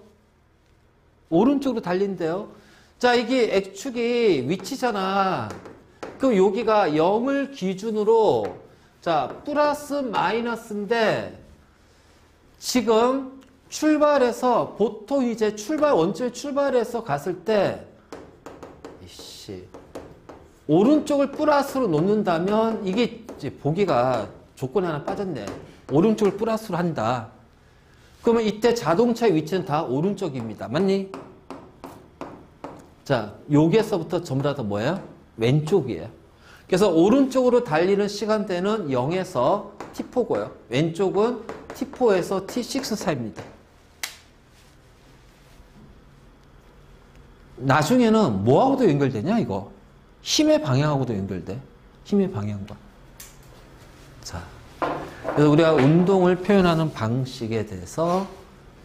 오른쪽으로 달린대요. 자, 이게 X축이 위치잖아. 그럼 여기가 0을 기준으로 자, 플러스 마이너스인데 지금 출발해서 보통 이제 원점에 출발해서 갔을 때 오른쪽을 플러스로 놓는다면 이게 이제 보기가 조건이 하나 빠졌네. 오른쪽을 플러스로 한다. 그러면 이때 자동차의 위치는 다 오른쪽입니다. 맞니? 자, 여기에서부터 전부 다 뭐예요? 왼쪽이에요. 그래서 오른쪽으로 달리는 시간대는 0에서 T4고요. 왼쪽은 T4에서 T6 사이입니다. 나중에는 뭐하고도 연결되냐 이거? 힘의 방향하고도 연결돼. 힘의 방향과. 자, 그래서 우리가 운동을 표현하는 방식에 대해서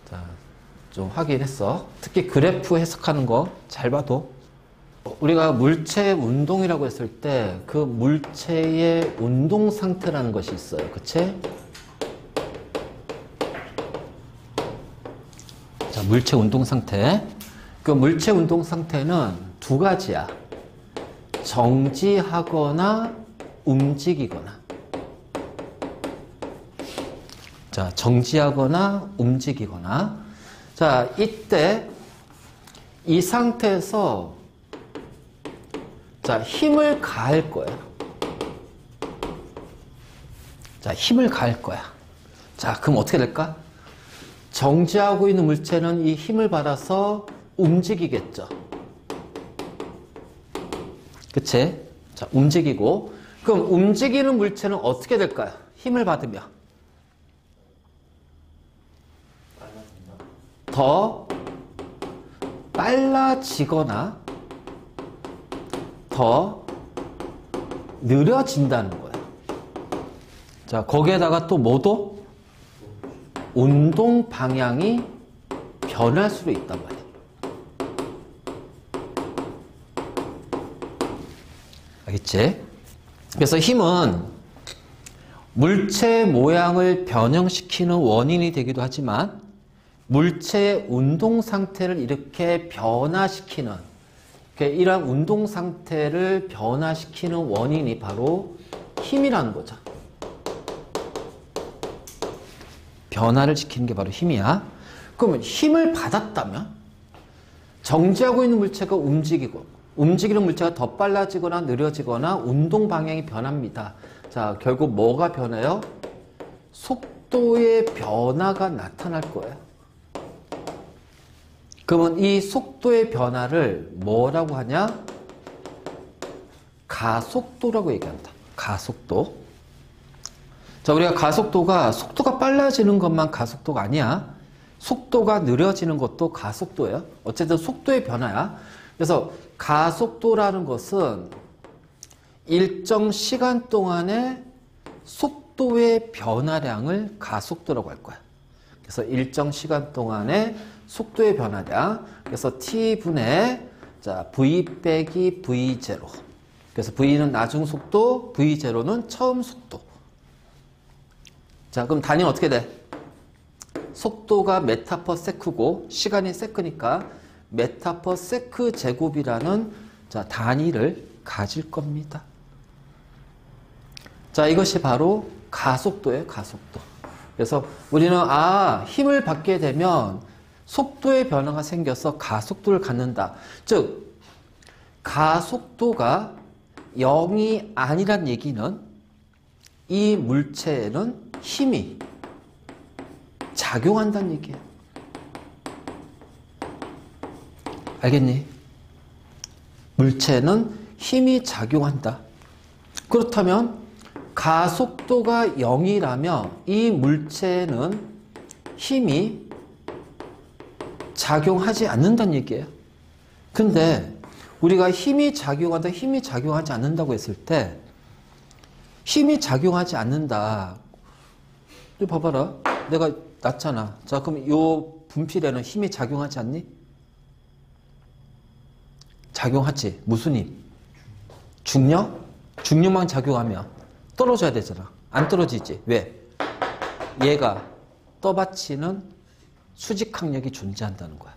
자, 좀 확인했어. 특히 그래프 해석하는 거 잘 봐도. 우리가 물체의 운동이라고 했을 때 그 물체의 운동 상태라는 것이 있어요. 그치? 자, 물체 운동 상태. 그 물체 운동 상태는 두 가지야. 정지하거나 움직이거나. 자, 정지하거나 움직이거나. 자, 이때 이 상태에서 자, 힘을 가할 거야. 자, 힘을 가할 거야. 자, 그럼 어떻게 될까? 정지하고 있는 물체는 이 힘을 받아서 움직이겠죠. 그치? 자, 움직이고. 그럼 움직이는 물체는 어떻게 될까요? 힘을 받으면. 더 빨라지거나 더 느려진다는 거예요. 자, 거기에다가 또 뭐도? 운동 방향이 변할 수도 있단 말이에요. 알겠지? 그래서 힘은 물체의 모양을 변형시키는 원인이 되기도 하지만 물체의 운동 상태를 이렇게 변화시키는, 이러한 운동 상태를 변화시키는 원인이 바로 힘이라는 거죠. 변화를 시키는 게 바로 힘이야. 그러면 힘을 받았다면 정지하고 있는 물체가 움직이고 움직이는 물체가 더 빨라지거나 느려지거나 운동 방향이 변합니다. 자, 결국 뭐가 변해요? 속도의 변화가 나타날 거예요. 그러면 이 속도의 변화를 뭐라고 하냐? 가속도라고 얘기한다. 가속도. 자, 우리가 가속도가 속도가 빨라지는 것만 가속도가 아니야. 속도가 느려지는 것도 가속도예요. 어쨌든 속도의 변화야. 그래서 가속도라는 것은 일정 시간 동안의 속도의 변화량을 가속도라고 할 거야. 그래서 일정 시간 동안의 속도의 변화량. 그래서 T분의 자, V 빼기 V0. 그래서 V는 나중 속도, V0는 처음 속도. 자, 그럼 단위는 어떻게 돼? 속도가 메타 퍼 세크고 시간이 세크니까 메타 퍼 세크 제곱이라는 자, 단위를 가질 겁니다. 자, 이것이 바로 가속도예요, 가속도. 그래서 우리는 힘을 받게 되면 속도의 변화가 생겨서 가속도를 갖는다. 즉, 가속도가 0이 아니란 얘기는 이 물체에는 힘이 작용한다는 얘기예요. 알겠니? 물체는 힘이 작용한다. 그렇다면 가속도가 0이라면 이 물체에는 힘이 작용하지 않는다는 얘기예요. 근데 우리가 힘이 작용한다, 힘이 작용하지 않는다고 했을 때 힘이 작용하지 않는다. 봐봐라. 내가 놨잖아. 자, 그럼 이 분필에는 힘이 작용하지 않니? 작용하지. 무슨 힘? 중력? 중력만 작용하면 떨어져야 되잖아. 안 떨어지지. 왜? 얘가 떠받치는 수직항력이 존재한다는 거야.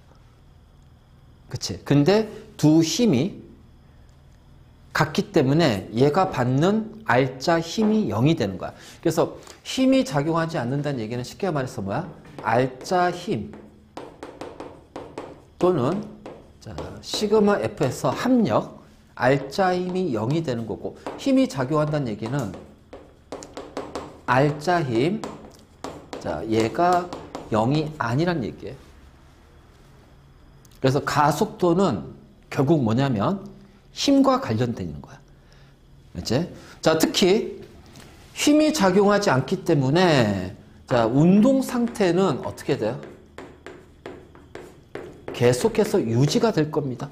그치? 근데 두 힘이 같기 때문에 얘가 받는 R자 힘이 0이 되는 거야. 그래서 힘이 작용하지 않는다는 얘기는 쉽게 말해서 뭐야? R자 힘 또는 자, 시그마 F에서 합력 R자 힘이 0이 되는 거고, 힘이 작용한다는 얘기는 R자 힘, 자, 얘가 0이 아니란 얘기예요. 그래서 가속도는 결국 뭐냐면 힘과 관련되어 있는 거야. 그렇지? 자, 특히 힘이 작용하지 않기 때문에 자, 운동 상태는 어떻게 돼요? 계속해서 유지가 될 겁니다.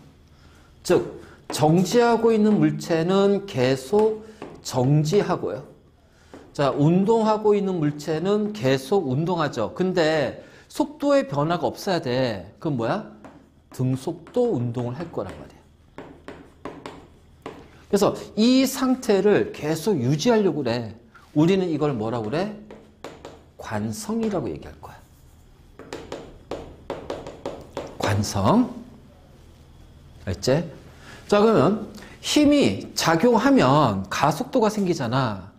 즉, 정지하고 있는 물체는 계속 정지하고요. 자, 운동하고 있는 물체는 계속 운동하죠. 근데 속도의 변화가 없어야 돼. 그럼 뭐야? 등속도 운동을 할 거란 말이야. 그래서 이 상태를 계속 유지하려고 그래. 우리는 이걸 뭐라고 그래? 관성이라고 얘기할 거야. 관성. 알지? 자, 그러면 힘이 작용하면 가속도가 생기잖아.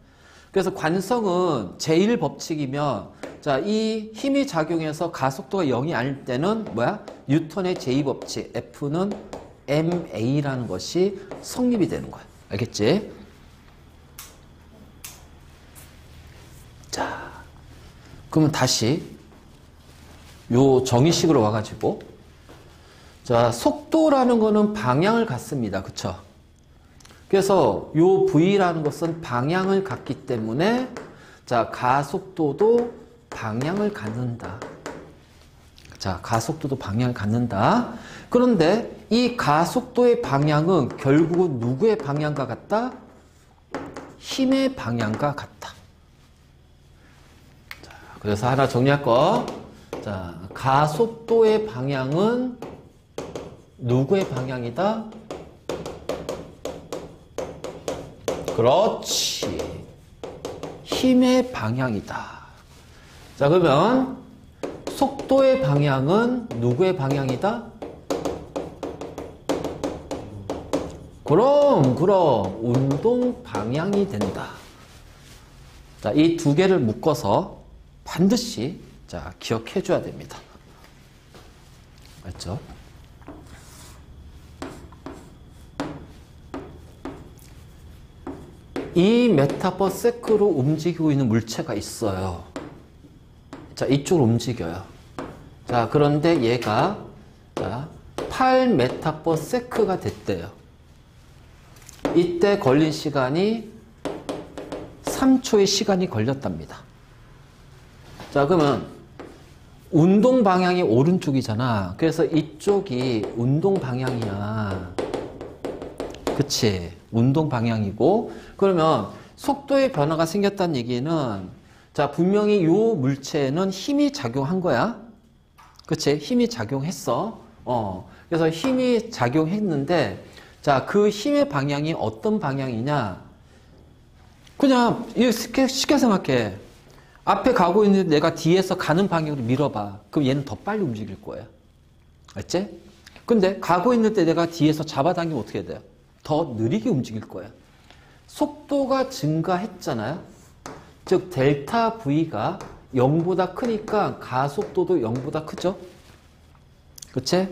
그래서 관성은 제1법칙이면 자, 이 힘이 작용해서 가속도가 0이 아닐 때는 뭐야? 뉴턴의 제2법칙 F는 ma라는 것이 성립이 되는 거야. 알겠지? 자, 그러면 다시 요 정의식으로 와가지고 자, 속도라는 거는 방향을 갖습니다. 그쵸? 그래서 요 V라는 것은 방향을 갖기 때문에 자, 가속도도 방향을 갖는다. 자, 가속도도 방향을 갖는다. 그런데 이 가속도의 방향은 결국은 누구의 방향과 같다? 힘의 방향과 같다. 자, 그래서 하나 정리할 거. 자, 가속도의 방향은 누구의 방향이다? 그렇지. 힘의 방향이다. 자, 그러면 속도의 방향은 누구의 방향이다? 그럼 운동 방향이 된다. 자, 이 두 개를 묶어서 반드시 자, 기억해 줘야 됩니다. 맞죠? 이 메타/세크로 움직이고 있는 물체가 있어요. 자, 이쪽으로 움직여요. 자, 그런데 얘가 자, 8m/s가 됐대요. 이때 걸린 시간이 3초의 시간이 걸렸답니다. 자, 그러면 운동 방향이 오른쪽이잖아. 그래서 이쪽이 운동 방향이야. 그치? 운동 방향이고, 그러면 속도의 변화가 생겼다는 얘기는 자, 분명히 요 물체에는 힘이 작용한 거야. 그치? 힘이 작용했어. 그래서 힘이 작용했는데 자, 그 힘의 방향이 어떤 방향이냐? 그냥 쉽게 생각해. 앞에 가고 있는데 내가 뒤에서 가는 방향으로 밀어봐. 그럼 얘는 더 빨리 움직일 거야. 알지? 근데 가고 있는데 내가 뒤에서 잡아당기면 어떻게 돼요? 더 느리게 움직일 거야. 속도가 증가했잖아요. 즉 델타 V가 0보다 크니까 가속도도 0보다 크죠. 그치?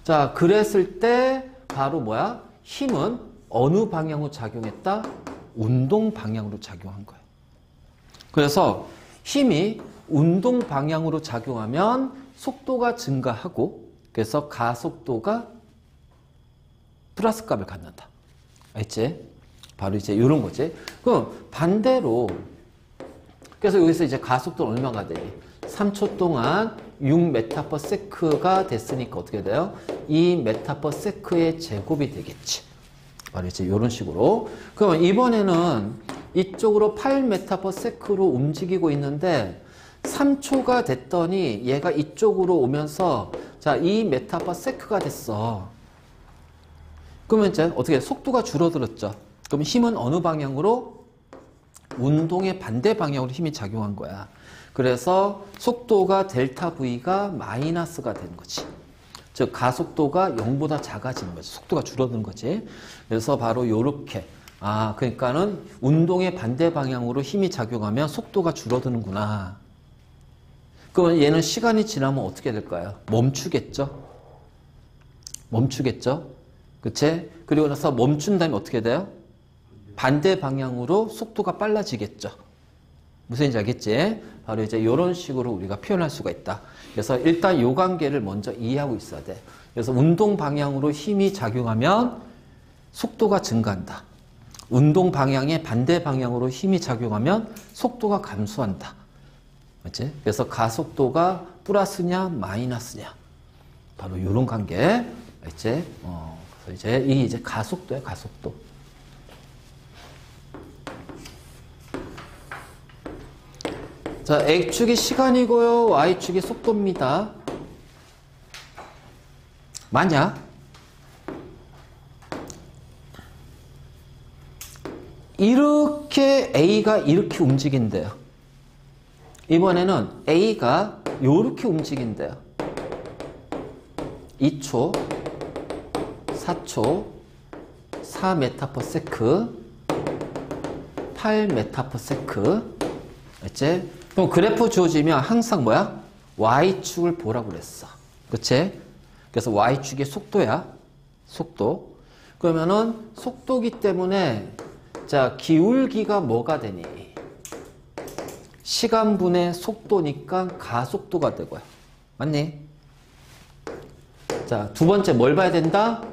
자, 그랬을 때 바로 뭐야? 힘은 어느 방향으로 작용했다? 운동 방향으로 작용한 거예요. 그래서 힘이 운동 방향으로 작용하면 속도가 증가하고 그래서 가속도가 플러스 값을 갖는다. 알지? 바로 이제 이런 거지. 그럼 반대로 그래서 여기서 이제 가속도는 얼마가 되니? 3초 동안 6m/s가 됐으니까 어떻게 돼요? 2m/s의 제곱이 되겠지. 바로 이제 이런 식으로. 그러면 이번에는 이쪽으로 8m/s로 움직이고 있는데 3초가 됐더니 얘가 이쪽으로 오면서 자, 2m/s가 됐어. 그러면 이제 어떻게 속도가 줄어들었죠. 그럼 힘은 어느 방향으로? 운동의 반대 방향으로 힘이 작용한 거야. 그래서 속도가 델타 V가 마이너스가 되는 거지. 즉 가속도가 0보다 작아지는 거지. 속도가 줄어드는 거지. 그래서 바로 요렇게 그러니까는 운동의 반대 방향으로 힘이 작용하면 속도가 줄어드는구나. 그러면 얘는 시간이 지나면 어떻게 될까요? 멈추겠죠? 멈추겠죠? 그치? 그리고 나서 멈춘 다음에 어떻게 돼요? 반대 방향으로 속도가 빨라지겠죠? 무슨 얘기인지 알겠지? 바로 이제 이런 식으로 우리가 표현할 수가 있다. 그래서 일단 요 관계를 먼저 이해하고 있어야 돼. 그래서 운동 방향으로 힘이 작용하면 속도가 증가한다. 운동 방향의 반대 방향으로 힘이 작용하면 속도가 감소한다. 맞지? 그래서 가속도가 플러스냐 마이너스냐. 바로 이런 관계. 그래서 이제 이게 이제 가속도야, 가속도. 자, X축이 시간이고요. Y축이 속도입니다. 만약 이렇게 A가 이렇게 움직인대요. 이번에는 A가 이렇게 움직인대요. 2초, 4초, 4m/s, 8m/s. 알지? 그럼 그래프 주어지면 항상 뭐야? Y축을 보라고 그랬어. 그치? 그래서 Y축이 속도야. 속도. 그러면은 속도기 때문에 자, 기울기가 뭐가 되니? 시간분의 속도니까 가속도가 되고요. 맞니? 자, 두 번째 뭘 봐야 된다?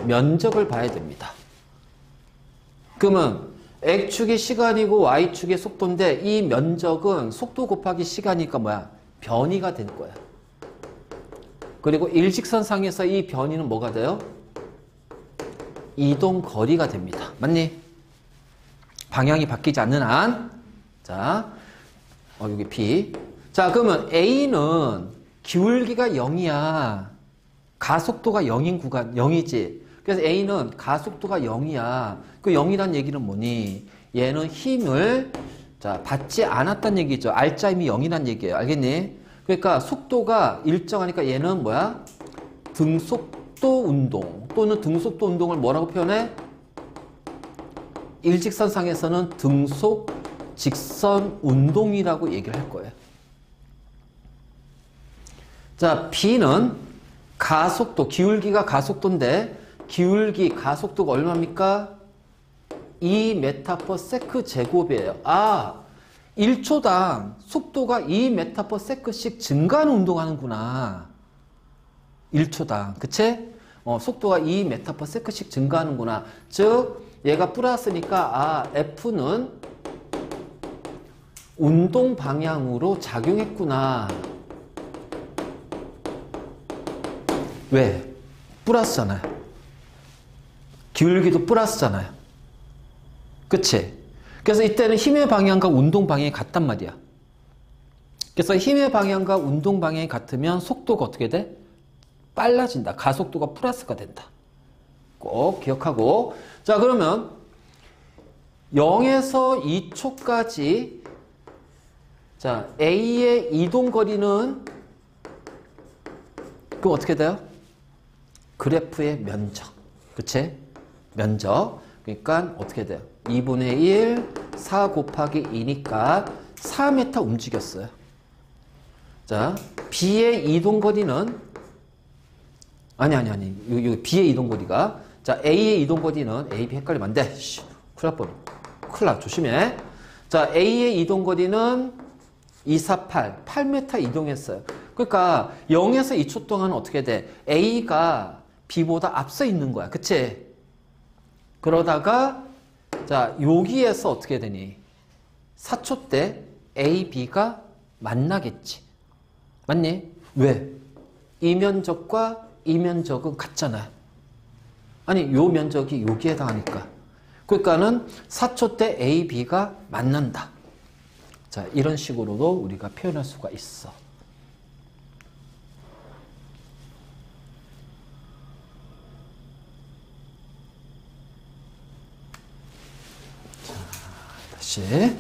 면적을 봐야 됩니다. 그러면 X축이 시간이고 Y축이 속도인데 이 면적은 속도 곱하기 시간이니까 뭐야? 변이가 될 거야. 그리고 일직선상에서 이 변이는 뭐가 돼요? 이동거리가 됩니다. 맞니? 방향이 바뀌지 않는 한. 자, 여기 B. 자, 그러면 A는 기울기가 0이야. 가속도가 0인 구간, 0이지. 그래서 A는 가속도가 0이야. 그 0이란 얘기는 뭐니? 얘는 힘을 받지 않았다는 얘기죠. R자 힘이 0이란 얘기예요. 알겠니? 그러니까 속도가 일정하니까 얘는 뭐야? 등속도 운동 또는 등속도 운동을 뭐라고 표현해? 일직선상에서는 등속 직선 운동이라고 얘기를 할 거예요. 자, B는 가속도, 기울기가 가속도인데 기울기, 가속도가 얼마입니까? 2m/s 제곱이에요. 1초당 속도가 2m/s씩 증가하는 운동하는구나. 1초당. 그치? 속도가 2m/s씩 증가하는구나. 즉, 얘가 플러스니까, F는 운동 방향으로 작용했구나. 왜? 플러스잖아요. 기울기도 플러스잖아요. 그치? 그래서 이때는 힘의 방향과 운동 방향이 같단 말이야. 그래서 힘의 방향과 운동 방향이 같으면 속도가 어떻게 돼? 빨라진다. 가속도가 플러스가 된다. 꼭 기억하고. 자, 그러면 0에서 2초까지 자, A의 이동거리는 그럼 어떻게 돼요? 그래프의 면적. 그치? 면적. 그러니까 어떻게 돼요? 2분의 1, 4 곱하기 2니까 4m 움직였어요. 자, B의 이동거리는 아니. 여기 B의 이동거리가 자, A의 이동거리는 A, B 헷갈리면 안 돼. 큰일 날 뻔. 큰일 나. 조심해. 자, A의 이동거리는 2, 4, 8m 이동했어요. 그러니까 0에서 2초 동안 어떻게 돼? A가 B보다 앞서 있는 거야. 그치? 그러다가 자, 여기에서 어떻게 되니? 4초 때 A, B가 만나겠지. 맞니? 왜? 이 면적과 이 면적은 같잖아요. 아니, 요 면적이 여기에 해당하니까. 그러니까는 4초 때 A, B가 만난다. 자, 이런 식으로도 우리가 표현할 수가 있어. 자, 다시.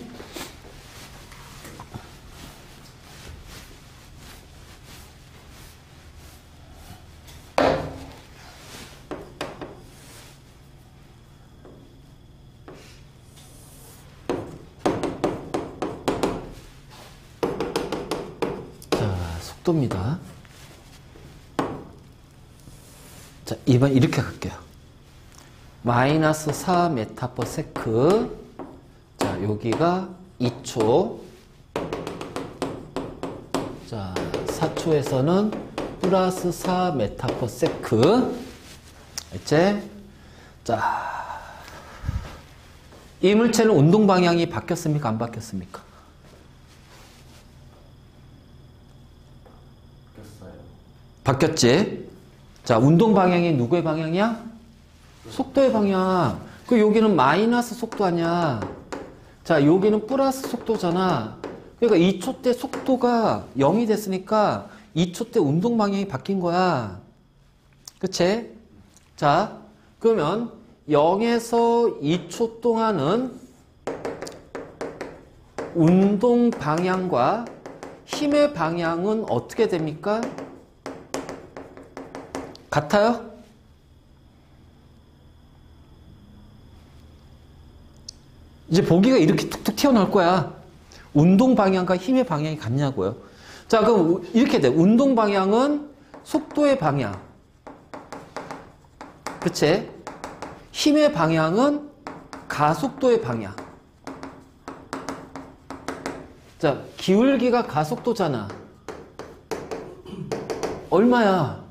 속도입니다. 자, 이번 이렇게 갈게요. 마이너스 4m/s. 자, 여기가 2초. 자, 4초에서는 플러스 4m/s. 이제, 자, 이 물체는 운동 방향이 바뀌었습니까? 안 바뀌었습니까? 바뀌었지? 자, 운동 방향이 누구의 방향이야? 속도의 방향. 그 여기는 마이너스 속도 아니야. 자, 여기는 플러스 속도잖아. 그러니까 2초 때 속도가 0이 됐으니까 2초 때 운동 방향이 바뀐 거야. 그치? 자, 그러면 0에서 2초 동안은 운동 방향과 힘의 방향은 어떻게 됩니까? 같아요? 이제 보기가 이렇게 툭툭 튀어나올 거야. 운동 방향과 힘의 방향이 같냐고요. 자, 그럼 이렇게 돼. 운동 방향은 속도의 방향. 그치? 힘의 방향은 가속도의 방향. 자, 기울기가 가속도잖아. 얼마야?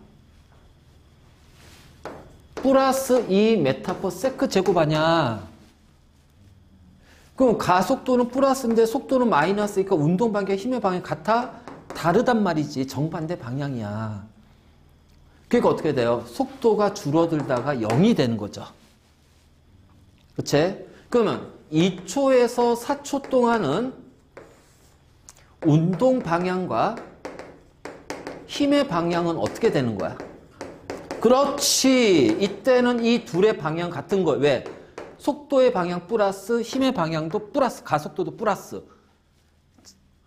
플러스 2m/s 제곱 아니야. 그럼 가속도는 플러스인데 속도는 마이너스니까 운동 방향, 힘의 방향이 같아? 다르단 말이지. 정반대 방향이야. 그러니까 어떻게 돼요? 속도가 줄어들다가 0이 되는 거죠. 그치? 그러면 2초에서 4초 동안은 운동 방향과 힘의 방향은 어떻게 되는 거야? 그렇지. 이때는 이 둘의 방향 같은 거예요. 왜? 속도의 방향 플러스 힘의 방향도 플러스 가속도도 플러스.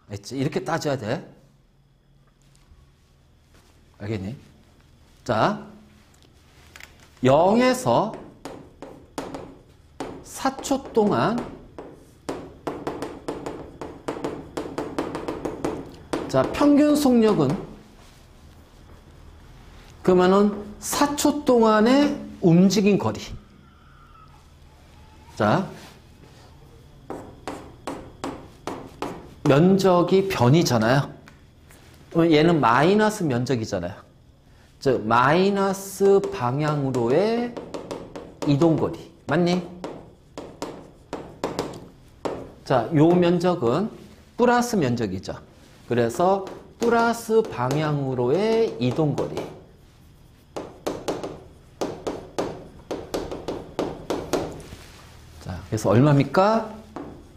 알겠지? 이렇게 따져야 돼. 알겠니? 자, 0에서 4초 동안 자, 평균 속력은 그러면은 4초 동안의 움직인 거리. 자, 면적이 변이잖아요. 얘는 마이너스 면적이잖아요. 즉 마이너스 방향으로의 이동거리. 맞니? 자, 요 면적은 플러스 면적이죠. 그래서 플러스 방향으로의 이동거리. 자, 그래서 얼마입니까?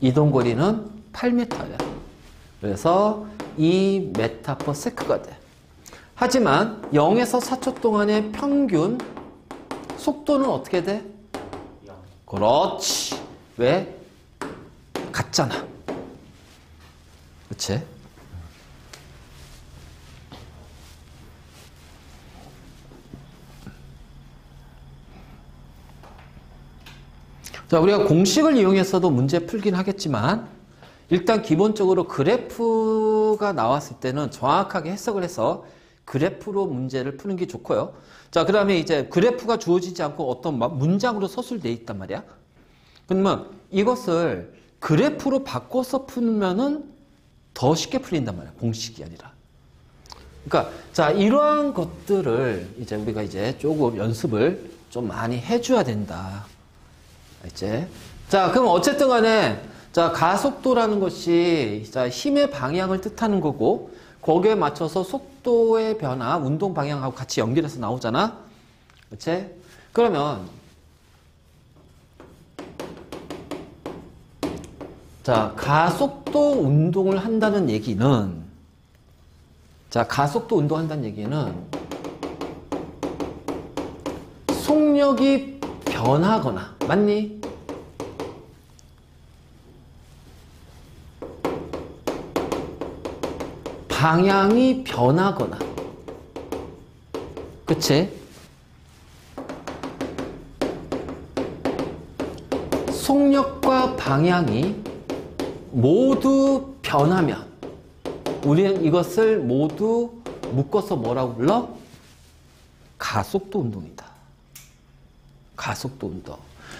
이동거리는 8m야. 그래서 2m/s가 돼. 하지만 0에서 4초 동안의 평균 속도는 어떻게 돼? 0. 그렇지. 왜? 같잖아. 그치? 자, 우리가 공식을 이용해서도 문제 풀긴 하겠지만 일단 기본적으로 그래프가 나왔을 때는 정확하게 해석을 해서 그래프로 문제를 푸는 게 좋고요. 자, 그 다음에 이제 그래프가 주어지지 않고 어떤 문장으로 서술되어 있단 말이야. 그러면 이것을 그래프로 바꿔서 풀면은 더 쉽게 풀린단 말이야. 공식이 아니라. 그러니까 자, 이러한 것들을 이제 우리가 이제 조금 연습을 좀 많이 해줘야 된다. 이제 자, 그럼 어쨌든 간에 자, 가속도라는 것이 자, 힘의 방향을 뜻하는 거고 거기에 맞춰서 속도의 변화, 운동 방향하고 같이 연결해서 나오잖아. 그치? 그러면 자, 가속도 운동을 한다는 얘기는 자, 가속도 운동한다는 얘기는 속력이 변하거나 맞니? 방향이 변하거나 그치? 속력과 방향이 모두 변하면 우리는 이것을 모두 묶어서 뭐라고 불러? 가속도 운동이다. 가속도 운동.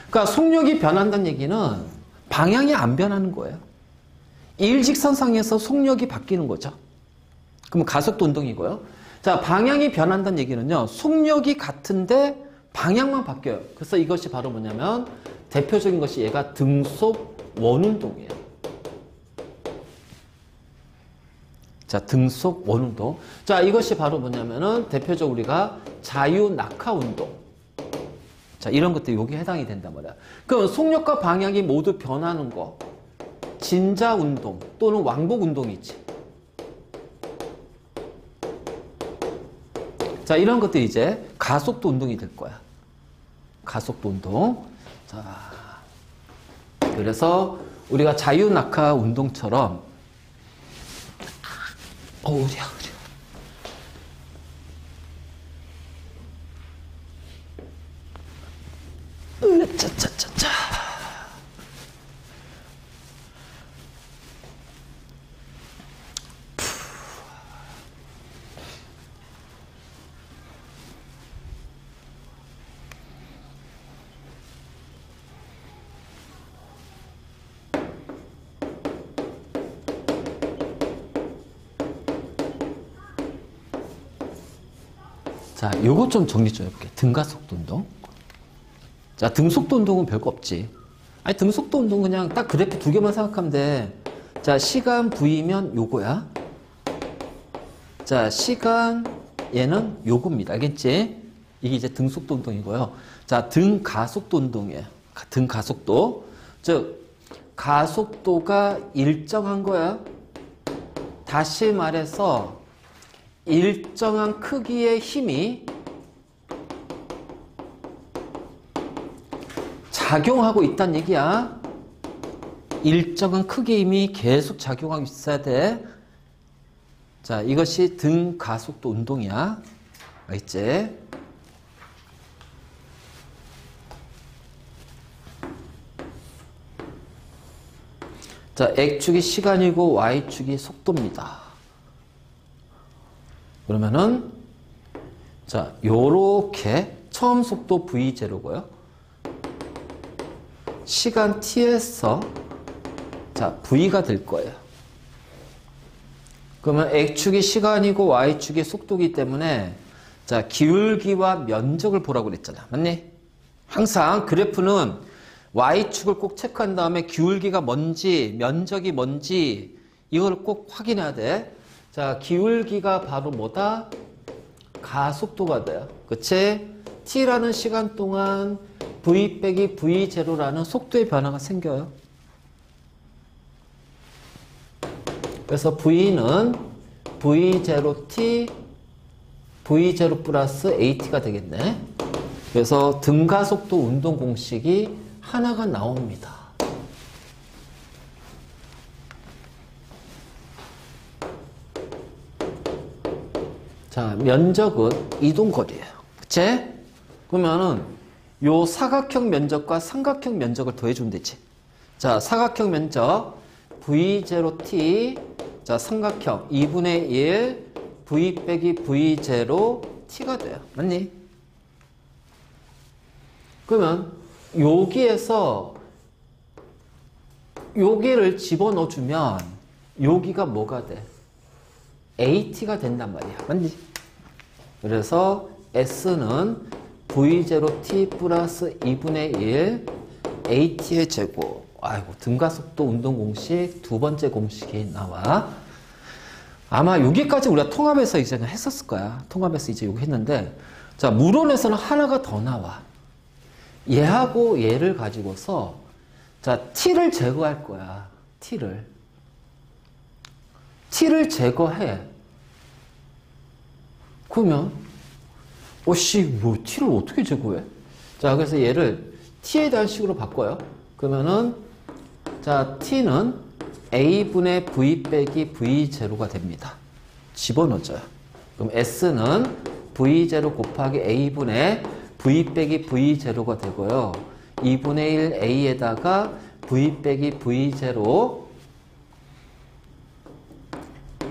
그러니까 속력이 변한다는 얘기는 방향이 안 변하는 거예요. 일직선상에서 속력이 바뀌는 거죠. 그럼 가속도 운동이고요. 자, 방향이 변한다는 얘기는요. 속력이 같은데 방향만 바뀌어요. 그래서 이것이 바로 뭐냐면 대표적인 것이 얘가 등속 원운동이에요. 자, 등속 원운동. 자, 이것이 바로 뭐냐면은 대표적으로 우리가 자유낙하 운동. 자, 이런 것들이 여기에 해당이 된단 말이야. 그럼 속력과 방향이 모두 변하는 거. 진자 운동 또는 왕복 운동이지. 자, 이런 것들이 이제 가속도 운동이 될 거야. 가속도 운동. 자, 그래서 우리가 자유낙하 운동처럼 어우야, 짜짜짜짜. 자, 요거 좀 정리 좀 해볼게. 등가속도 운동. 자, 등속도 운동은 별거 없지. 아니, 등속도 운동 그냥 딱 그래프 두 개만 생각하면 돼. 자, 시간 V면 요거야. 자, 시간 얘는 요겁니다. 알겠지? 이게 이제 등속도 운동이고요. 자, 등가속도 운동이에요. 등가속도. 즉, 가속도가 일정한 거야. 다시 말해서 일정한 크기의 힘이 작용하고 있다는 얘기야. 일정한 크기의 힘이 계속 작용하고 있어야 돼. 자, 이것이 등가속도 운동이야. 알겠지? 자, X축이 시간이고 Y축이 속도입니다. 그러면은 자, 요렇게 처음 속도 V0고요. 시간 T에서 자, V가 될 거예요. 그러면 X축이 시간이고 Y축이 속도이기 때문에 자, 기울기와 면적을 보라고 그랬잖아. 맞니? 항상 그래프는 Y축을 꼭 체크한 다음에 기울기가 뭔지, 면적이 뭔지 이걸 꼭 확인해야 돼. 자, 기울기가 바로 뭐다? 가속도가 돼요. 그치? T라는 시간 동안 V 빼기 V0라는 속도의 변화가 생겨요. 그래서 V는 V0T, V0 플러스 AT가 되겠네. 그래서 등가속도 운동 공식이 하나가 나옵니다. 자, 면적은 이동거리예요. 그치? 그러면은 요 사각형 면적과 삼각형 면적을 더해주면 되지. 자, 사각형 면적 V0T, 자, 삼각형 2분의 1 V 빼기 V0 T가 돼요. 맞니? 그러면 여기에서 여기를 집어넣어주면 여기가 뭐가 돼? AT가 된단 말이야. 맞니? 그래서 S는 V0T 플러스 2분의 1 AT의 제곱. 아이고, 등가속도 운동 공식 두 번째 공식이 나와. 아마 여기까지 우리가 통합해서 이제 했었을 거야. 통합해서 이제 여기 했는데, 자, 물원에서는 하나가 더 나와. 얘하고 얘를 가지고서 자, T를 제거할 거야. T를 제거해. 그러면 뭐 T를 어떻게 제거해? 자, 그래서 얘를 T에 대한 식으로 바꿔요. 그러면은 자, T는 A분의 V 빼기 V0가 됩니다. 집어넣어줘요. 그럼 S는 V0 곱하기 A분의 V 빼기 V0가 되고요. 2분의 1 A에다가 V 빼기 V0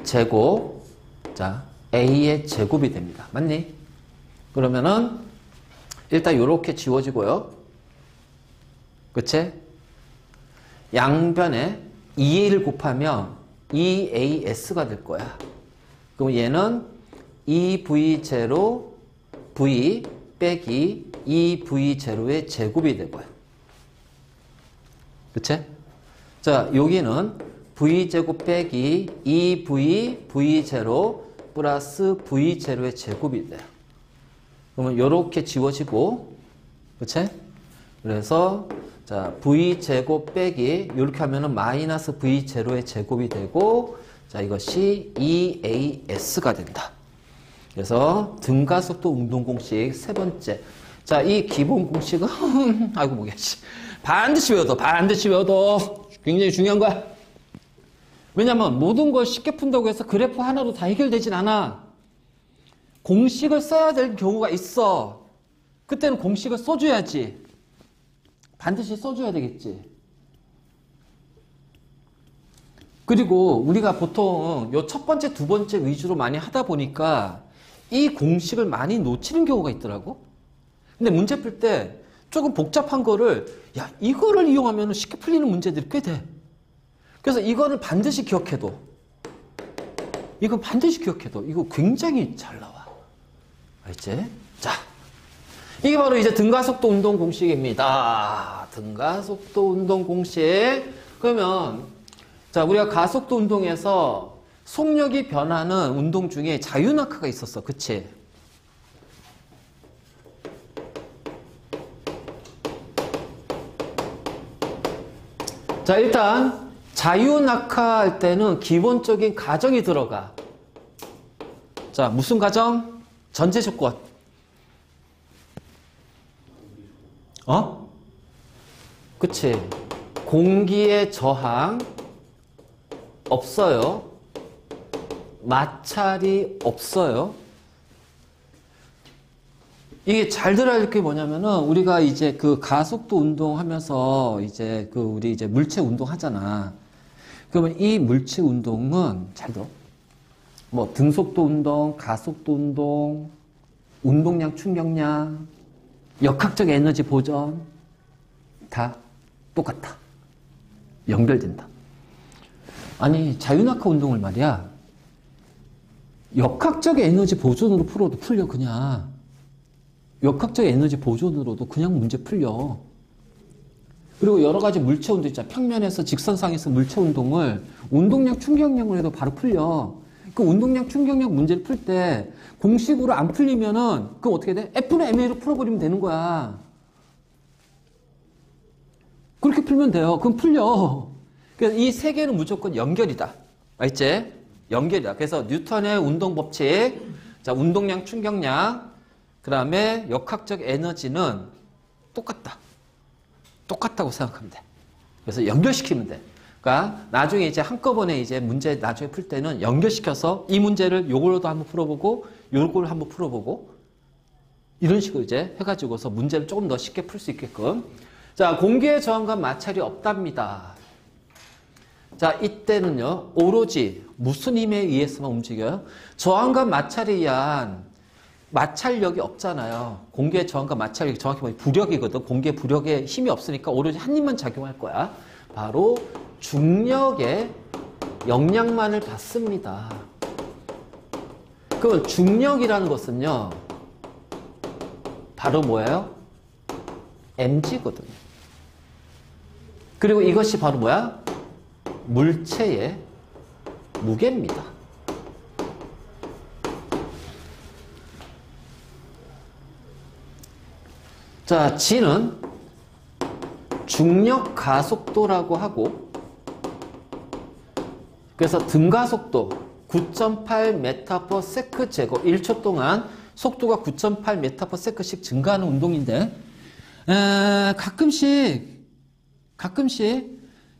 제곱. 자, A의 제곱이 됩니다. 맞니? 그러면은 일단 요렇게 지워지고요. 그치? 양변에 2A를 곱하면 2AS가 될 거야. 그럼 얘는 2V0 V 빼기 2V0의 제곱이 되고요. 그치? 자, 여기는 V제곱 빼기 2V V0 플러스 V0의 제곱이 돼요. 그러면 요렇게 지워지고, 그치? 그래서, 자, V제곱 빼기, 요렇게 하면은 마이너스 V0의 제곱이 되고, 자, 이것이 2AS가 된다. 그래서 등가속도 운동 공식 세 번째. 자, 이 기본 공식은, 아이고, 뭐겠지. 반드시 외워둬. 굉장히 중요한 거야. 왜냐면 모든 걸 쉽게 푼다고 해서 그래프 하나로 다 해결되진 않아. 공식을 써야 될 경우가 있어. 그때는 공식을 써줘야지. 반드시 써줘야 되겠지. 그리고 우리가 보통 요 첫 번째, 두 번째 위주로 많이 하다 보니까 이 공식을 많이 놓치는 경우가 있더라고. 근데 문제 풀 때 조금 복잡한 거를, 야, 이거를 이용하면 쉽게 풀리는 문제들이 꽤 돼. 그래서 이거를 반드시 기억해둬. 이건 반드시 기억해둬. 이거 굉장히 잘 나와. 알지? 자, 이게 바로 이제 등가속도 운동 공식입니다. 등가속도 운동 공식. 그러면, 자, 우리가 가속도 운동에서 속력이 변하는 운동 중에 자유낙하가 있었어. 그치? 자, 일단 자유낙하할 때는 기본적인 가정이 들어가. 자, 무슨 가정? 전제 조건. 그치? 공기의 저항 없어요. 마찰이 없어요. 이게 잘 들어야 할 게 뭐냐면은, 우리가 이제 그 가속도 운동 하면서 이제 우리 이제 물체 운동 하잖아. 그러면 이 물체 운동은 잘 들어. 뭐 등속도 운동, 가속도 운동, 운동량, 충격량, 역학적 에너지 보전 다 똑같아. 연결된다. 아니, 자유낙하 운동을 말이야. 역학적 에너지 보존으로 풀어도 풀려, 그냥. 역학적 에너지 보존으로도 그냥 문제 풀려. 그리고 여러 가지 물체 운동 있잖아. 평면에서 직선상에서 물체 운동을 운동량, 충격량으로 해도 바로 풀려. 그 운동량, 충격량 문제를 풀 때 공식으로 안 풀리면은 그럼 어떻게 돼? F는 MA로 풀어버리면 되는 거야. 그렇게 풀면 돼요. 그럼 풀려. 그래서 이 세 개는 무조건 연결이다. 알지? 연결이다. 그래서 뉴턴의 운동 법칙, 자, 운동량, 충격량, 그 다음에 역학적 에너지는 똑같다. 똑같다고 생각하면 돼. 그래서 연결시키면 돼. 그러니까 나중에 이제 한꺼번에 이제 문제 나중에 풀 때는 연결시켜서 이 문제를 요걸로도 한번 풀어보고 요걸 한번 풀어보고 이런 식으로 이제 해가지고서 문제를 조금 더 쉽게 풀 수 있게끔. 자, 공기의 저항과 마찰이 없답니다. 자, 이때는요, 오로지 무슨 힘에 의해서만 움직여요? 저항과 마찰에 의한 마찰력이 없잖아요. 공기의 저항과 마찰력이 정확히 보면 부력이거든. 공기의 부력에 힘이 없으니까 오로지 한 힘만 작용할 거야. 바로 중력의 영향만을 받습니다. 그럼 중력이라는 것은요, 바로 뭐예요? mg거든요. 그리고 이것이 바로 뭐야? 물체의 무게입니다. 자, G는 중력 가속도라고 하고, 그래서 등가속도 9.8m/s 제곱, 1초 동안 속도가 9.8m/s씩 증가하는 운동인데, 가끔씩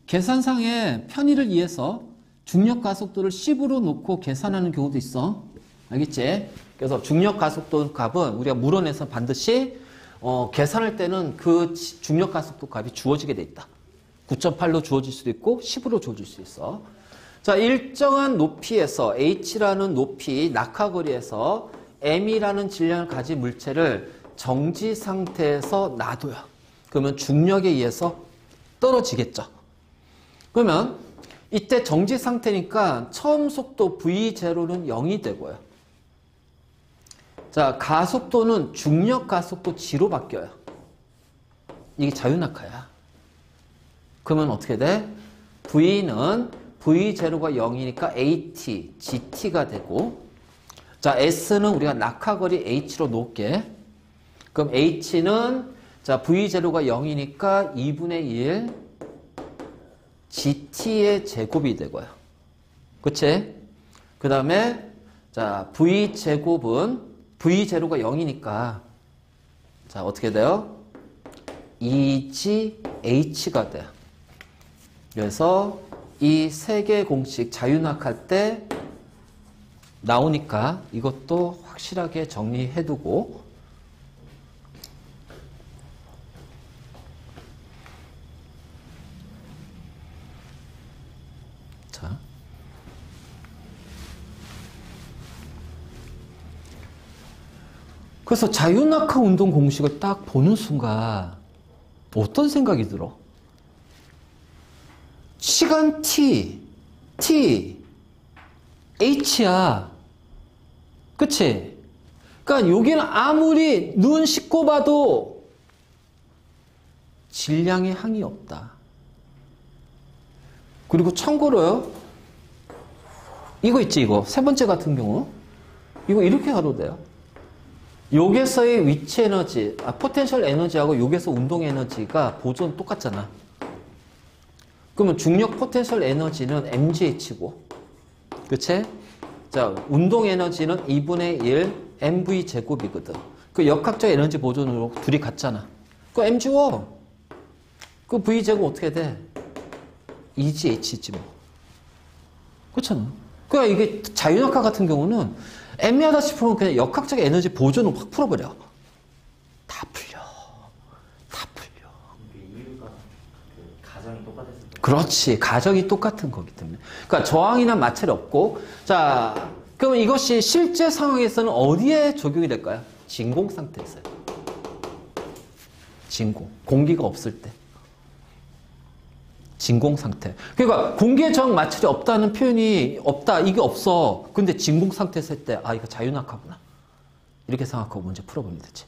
계산상의 편의를 위해서 중력 가속도를 10으로 놓고 계산하는 경우도 있어. 알겠지? 그래서 중력 가속도 값은 우리가 물원에서 반드시 계산할 때는 그 중력 가속도 값이 주어지게 돼 있다. 9.8로 주어질 수도 있고 10으로 주어질 수 있어. 자, 일정한 높이에서 h라는 높이 낙하거리에서 m이라는 질량을 가진 물체를 정지 상태에서 놔둬요. 그러면 중력에 의해서 떨어지겠죠. 그러면 이때 정지 상태니까 처음 속도 v0는 0이 되고요. 자, 가속도는 중력 가속도 g로 바뀌어요. 이게 자유낙하야. 그러면 어떻게 돼? v는 v0가 0이니까 at, gt가 되고, 자, s는 우리가 낙하거리 h로 놓을게. 그럼 h는 자, v0가 0이니까 2분의 1 gt의 제곱이 되고요. 그치? 그 다음에 자, v제곱은 v0가 0이니까 자, 어떻게 돼요? 2gH가 돼요. 그래서 이 세 개 공식 자유낙할 때 나오니까 이것도 확실하게 정리해두고, 자, 그래서 자유낙하 운동 공식을 딱 보는 순간 어떤 생각이 들어? 시간 t, h야. 그치? 그러니까 여기는 아무리 눈 씻고 봐도 질량의 항이 없다. 그리고 참고로요, 이거 있지, 이거. 세 번째 같은 경우. 이거 이렇게 가도 돼요. 여기서의 위치 에너지, 포텐셜 에너지하고 여기서 운동 에너지가 보존 똑같잖아. 그러면 중력 포텐셜 에너지는 mgh고, 그치? 자, 운동 에너지는 2분의 1 mv 제곱이거든. 그 역학적 에너지 보존으로 둘이 같잖아. 그 m 지워. 그 v 제곱 어떻게 돼? 2gh지 뭐. 그렇잖아. 그러니까 이게 자유낙하 같은 경우는 애매하다 싶으면 그냥 역학적 에너지 보존을 확 풀어버려. 다 풀려. 다 풀려. 이유가 그 가정이 똑같았을 때. 그렇지. 가정이 똑같은 거기 때문에. 그러니까 저항이나 마찰이 없고, 자, 그럼 이것이 실제 상황에서는 어디에 적용이 될까요? 진공 상태에서요. 진공. 공기가 없을 때. 진공 상태. 그러니까 공기의 저항 마찰이 없다는 표현이 없다. 이게 없어. 근데 진공 상태에서 할 때, 아, 이거 자유낙하구나. 이렇게 생각하고 문제 풀어보면 되지.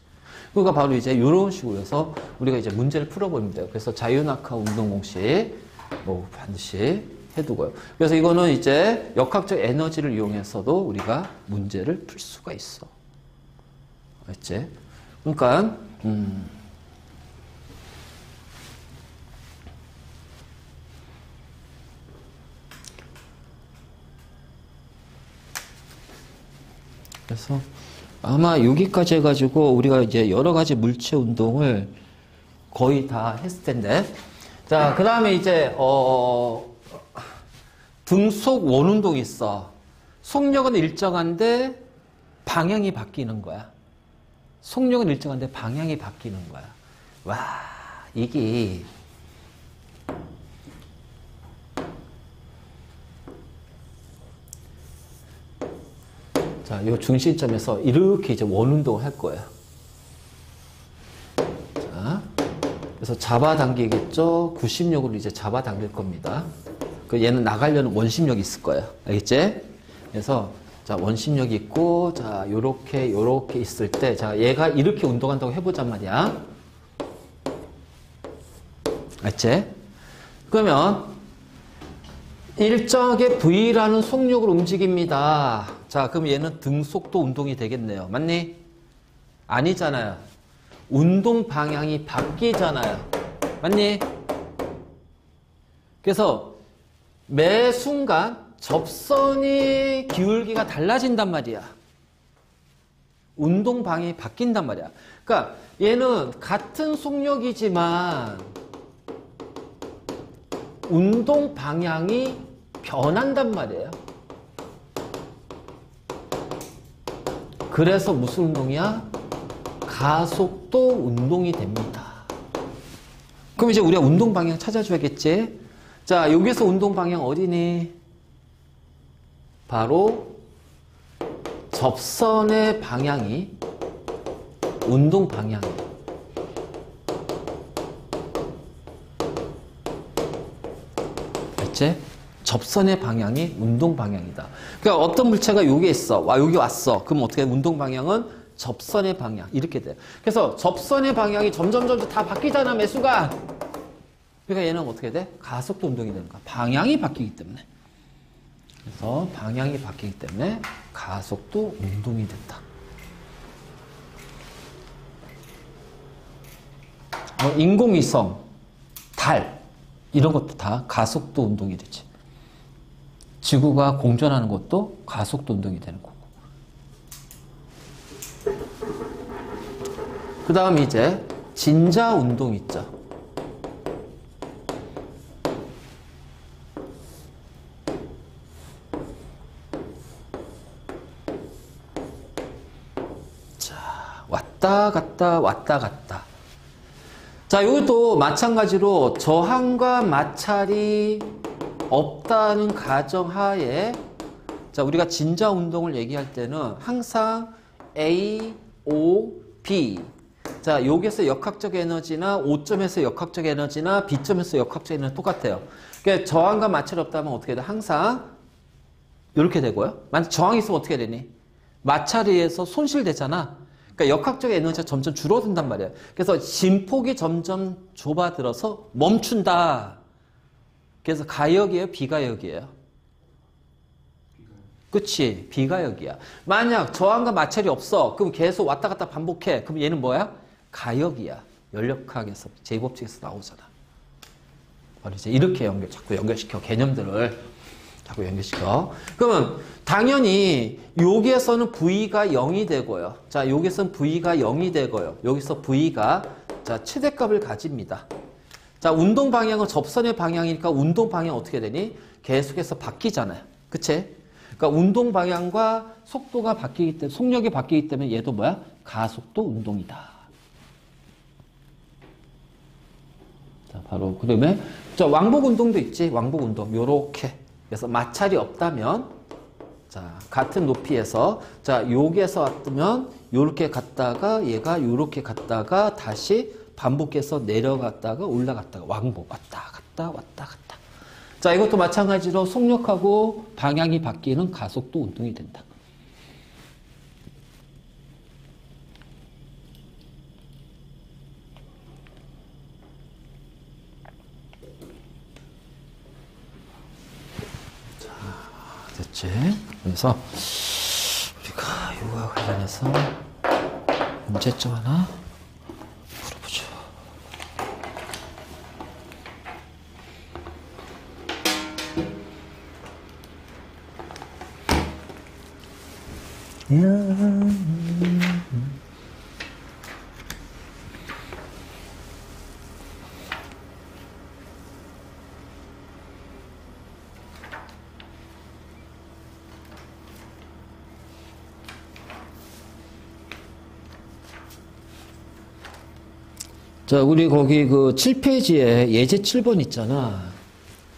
그러니까 바로 이제 이런 식으로 해서 우리가 이제 문제를 풀어보면 돼요. 그래서 자유낙하 운동 공식 뭐 반드시 해두고요. 그래서 이거는 이제 역학적 에너지를 이용해서도 우리가 문제를 풀 수가 있어. 알지? 그러니까 그래서 아마 여기까지 해가지고 우리가 이제 여러 가지 물체 운동을 거의 다 했을 텐데, 자, 그 다음에 이제 등속 원운동이 있어. 속력은 일정한데 방향이 바뀌는 거야. 속력은 일정한데 방향이 바뀌는 거야. 와, 이게 자, 이 중심점에서 이렇게 이제 원운동을 할 거예요. 자, 그래서 잡아당기겠죠? 구심력으로 이제 잡아당길 겁니다. 그 얘는 나가려는 원심력이 있을 거예요. 알겠지? 그래서 자, 원심력이 있고, 자, 요렇게 있을 때, 자, 얘가 이렇게 운동한다고 해보잔 말이야. 알겠지? 그러면 일정하게 V라는 속력으로 움직입니다. 자, 그럼 얘는 등속도 운동이 되겠네요. 맞니? 아니잖아요. 운동 방향이 바뀌잖아요. 맞니? 그래서 매 순간 접선의 기울기가 달라진단 말이야. 운동 방향이 바뀐단 말이야. 그러니까 얘는 같은 속력이지만 운동 방향이 변한단 말이에요. 그래서 무슨 운동이야? 가속도 운동이 됩니다. 그럼 이제 우리가 운동 방향 찾아줘야겠지? 자, 여기서 운동 방향 어디니? 바로 접선의 방향이 운동 방향이에요. 알지? 접선의 방향이 운동 방향이다. 그러니까 어떤 물체가 여기에 있어. 와, 여기 왔어. 그럼 어떻게 해? 운동 방향은 접선의 방향. 이렇게 돼. 그래서 접선의 방향이 점점 다 바뀌잖아, 매수가. 그러니까 얘는 어떻게 돼? 가속도 운동이 되는 거야. 방향이 바뀌기 때문에. 그래서 방향이 바뀌기 때문에 가속도 운동이 된다. 인공위성, 달 이런 것도 다 가속도 운동이 되지. 지구가 공전하는 것도 가속도 운동이 되는 거고. 그 다음 이제 진자 운동 있죠. 자, 왔다 갔다 왔다 갔다. 자, 이것도 마찬가지로 저항과 마찰이 없다는 가정하에, 자, 우리가 진자 운동을 얘기할 때는 항상 A, O, B. 자, 여기에서 역학적 에너지나 O점에서 역학적 에너지나 B점에서 역학적 에너지 똑같아요. 그러니까 저항과 마찰이 없다면 어떻게 돼? 항상 이렇게 되고요. 만약 저항이 있으면 어떻게 되니? 마찰에 의해서 손실되잖아. 그러니까 역학적 에너지가 점점 줄어든단 말이에요. 그래서 진폭이 점점 좁아들어서 멈춘다. 그래서 가역이에요? 비가역이에요? 그치? 비가역이야. 만약 저항과 마찰이 없어. 그럼 계속 왔다 갔다 반복해. 그럼 얘는 뭐야? 가역이야. 연력학에서 제곱칙에서 나오잖아. 바로 이제 이렇게 자꾸 연결시켜. 개념들을 자꾸 연결시켜. 그러면 당연히 여기에서는 V가 0이 되고요. 자, 여기서는 V가 0이 되고요. 여기서 V가 자, 최대값을 가집니다. 자, 운동 방향은 접선의 방향이니까 운동 방향 어떻게 되니? 계속해서 바뀌잖아요. 그치? 그러니까 운동 방향과 속도가 바뀌기 때문에, 속력이 바뀌기 때문에 얘도 뭐야? 가속도 운동이다. 자, 바로, 그 다음에, 자, 왕복 운동도 있지. 왕복 운동. 요렇게. 그래서 마찰이 없다면, 자, 같은 높이에서, 자, 여기에서 왔으면, 요렇게 갔다가, 얘가 요렇게 갔다가, 다시 반복해서 내려갔다가, 올라갔다가, 왕복. 왔다 갔다, 왔다 갔다. 자, 이것도 마찬가지로 속력하고 방향이 바뀌는 가속도 운동이 된다. 자, 됐지? 그래서 우리가 이거와 관련해서 문제점 하나 풀어보죠. 자, 우리 거기 그 7페이지에 예제 7번 있잖아.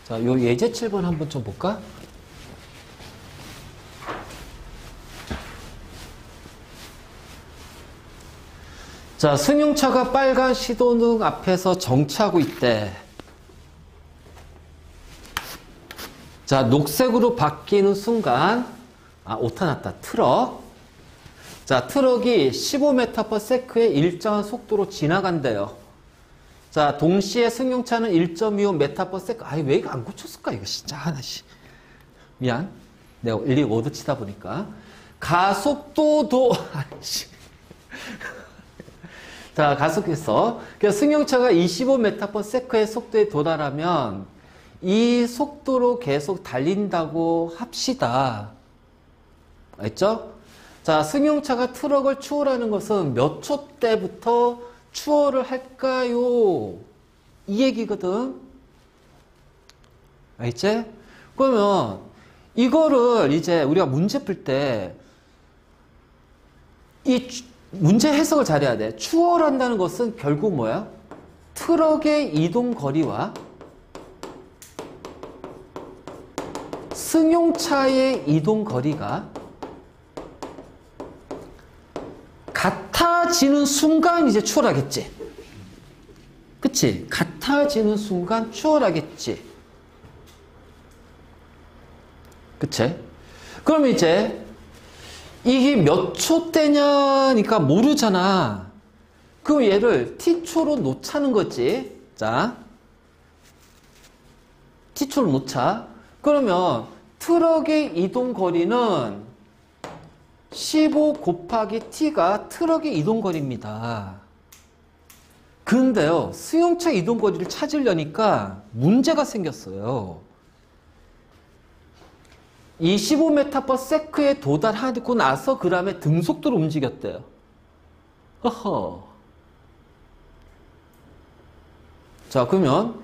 자, 요 예제 7번 한번 좀 볼까? 자, 승용차가 빨간 시동등 앞에서 정차하고 있대. 자, 녹색으로 바뀌는 순간, 아, 오타 났다. 트럭. 자, 트럭이 15m/s의 일정한 속도로 지나간대요. 자, 동시에 승용차는 1.25m/s. 아이, 왜 이거 안 고쳤을까, 이거 진짜. 하나씩. 미안. 내가 일일이 워드 치다 보니까. 가속도도, 아이씨. 자, 가속해서. 그래서 승용차가 25m/s의 속도에 도달하면 이 속도로 계속 달린다고 합시다. 알죠? 자, 승용차가 트럭을 추월하는 것은 몇 초 때부터 추월을 할까요? 이 얘기거든. 알지? 그러면 이거를 이제 우리가 문제 풀 때 이 문제 해석을 잘해야 돼. 추월한다는 것은 결국 뭐야? 트럭의 이동 거리와 승용차의 이동 거리가 같아지는 순간 이제 추월하겠지. 그치? 같아지는 순간 추월하겠지. 그치? 그럼 이제 이게 몇 초대냐니까 모르잖아. 그럼 얘를 t초로 놓자는 거지. 자, t초로 놓자. 그러면 트럭의 이동 거리는 15 곱하기 t가 트럭의 이동 거리입니다. 근데요, 승용차 이동 거리를 찾으려니까 문제가 생겼어요. 25m/s에 도달하고 나서 그 다음에 등속도로 움직였대요. 허허. 자, 그러면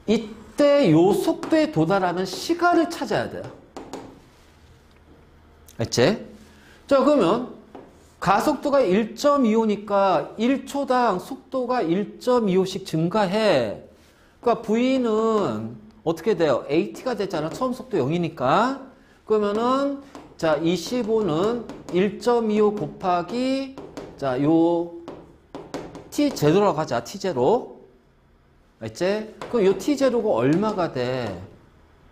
이때 요 속도에 도달하는 시간을 찾아야 돼요. 알지? 자, 그러면 가속도가 1.25니까 1초당 속도가 1.25씩 증가해. 그러니까 V는 어떻게 돼요? AT가 되잖아. 처음 속도 0이니까. 그러면은 자, 25는 1.25 곱하기 자, 요 T0라고 하자. T0. 알지? 그럼 요 T0가 얼마가 돼?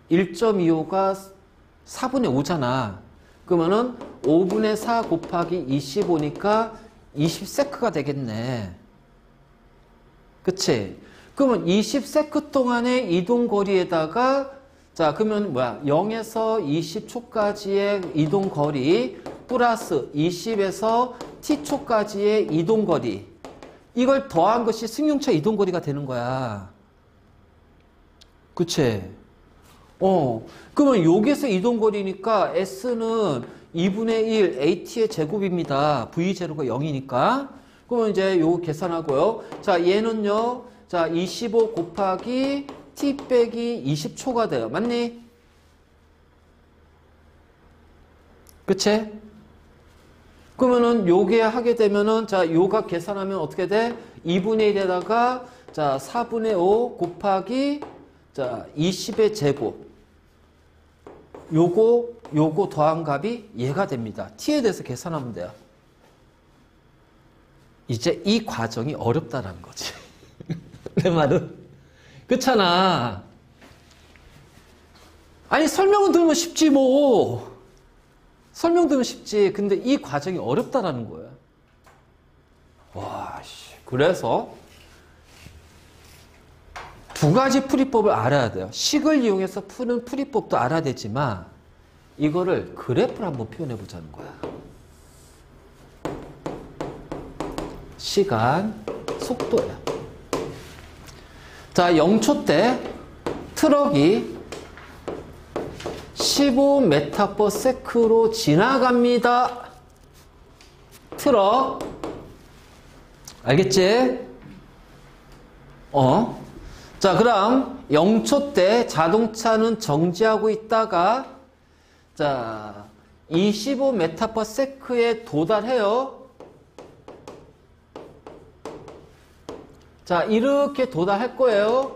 1.25가 4분의 5잖아. 그러면은 5분의 4 곱하기 25니까 20세크가 되겠네. 그치? 그러면 20세크 동안의 이동 거리에다가 자, 그러면 뭐야? 0에서 20초까지의 이동 거리 플러스 20에서 t초까지의 이동 거리. 이걸 더한 것이 승용차 이동 거리가 되는 거야. 그치? 그러면 여기서 이동 거리니까 S는 2분의 1 AT의 제곱입니다. V0가 0이니까. 그러면 이제 요거 계산하고요. 자, 얘는요. 자, 25 곱하기 T 빼기 20초가 돼요. 맞니? 그치? 그러면은 요게 하게 되면은 자, 요가 계산하면 어떻게 돼? 2분의 1에다가 자, 4분의 5 곱하기 자, 20의 제곱. 요거 더한 값이 얘가 됩니다. t에 대해서 계산하면 돼요. 이제 이 과정이 어렵다라는 거지. 내 말은. 그렇잖아. 아니, 설명은 들으면 쉽지 뭐. 설명 들으면 쉽지. 근데 이 과정이 어렵다라는 거야. 와, 씨. 그래서 두 가지 풀이법을 알아야 돼요. 식을 이용해서 푸는 풀이법도 알아야 되지만 이거를 그래프로 한번 표현해 보자는 거야. 시간, 속도야. 자, 0초 때 트럭이 15m/s로 지나갑니다. 트럭. 알겠지? 자, 그럼 0초 때 자동차는 정지하고 있다가 자, 25m/s에 도달해요. 자, 이렇게 도달할 거예요.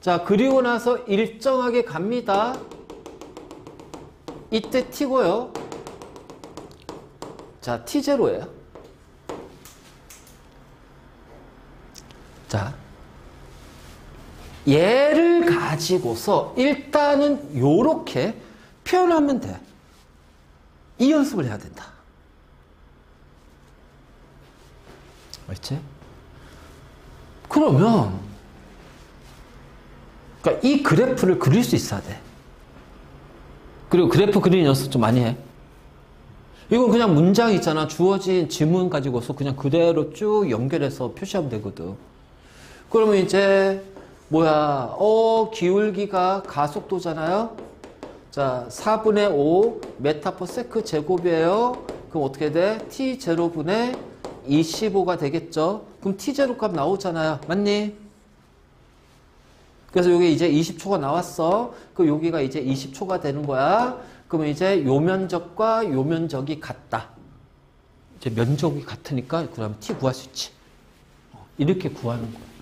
자, 그리고 나서 일정하게 갑니다. 이때 t고요. 자, t0예요. 자, 얘를 가지고서 일단은 요렇게 표현하면 돼. 이 연습을 해야 된다. 알지? 그러면 그러니까 이 그래프를 그릴 수 있어야 돼. 그리고 그래프 그리는 연습 좀 많이 해. 이건 그냥 문장 있잖아. 주어진 지문 가지고서 그냥 그대로 쭉 연결해서 표시하면 되거든. 그러면 이제 뭐야? 기울기가 가속도잖아요. 자, 4분의 5 m/s 제곱이에요. 그럼 어떻게 돼? t0분의 25가 되겠죠. 그럼 t0 값 나오잖아요. 맞니? 그래서 여기 이제 20초가 나왔어. 그럼 여기가 이제 20초가 되는 거야. 그러면 이제 요 면적과 요 면적이 같다. 이제 면적이 같으니까 그러면 t 구할 수 있지. 이렇게 구하는 거야.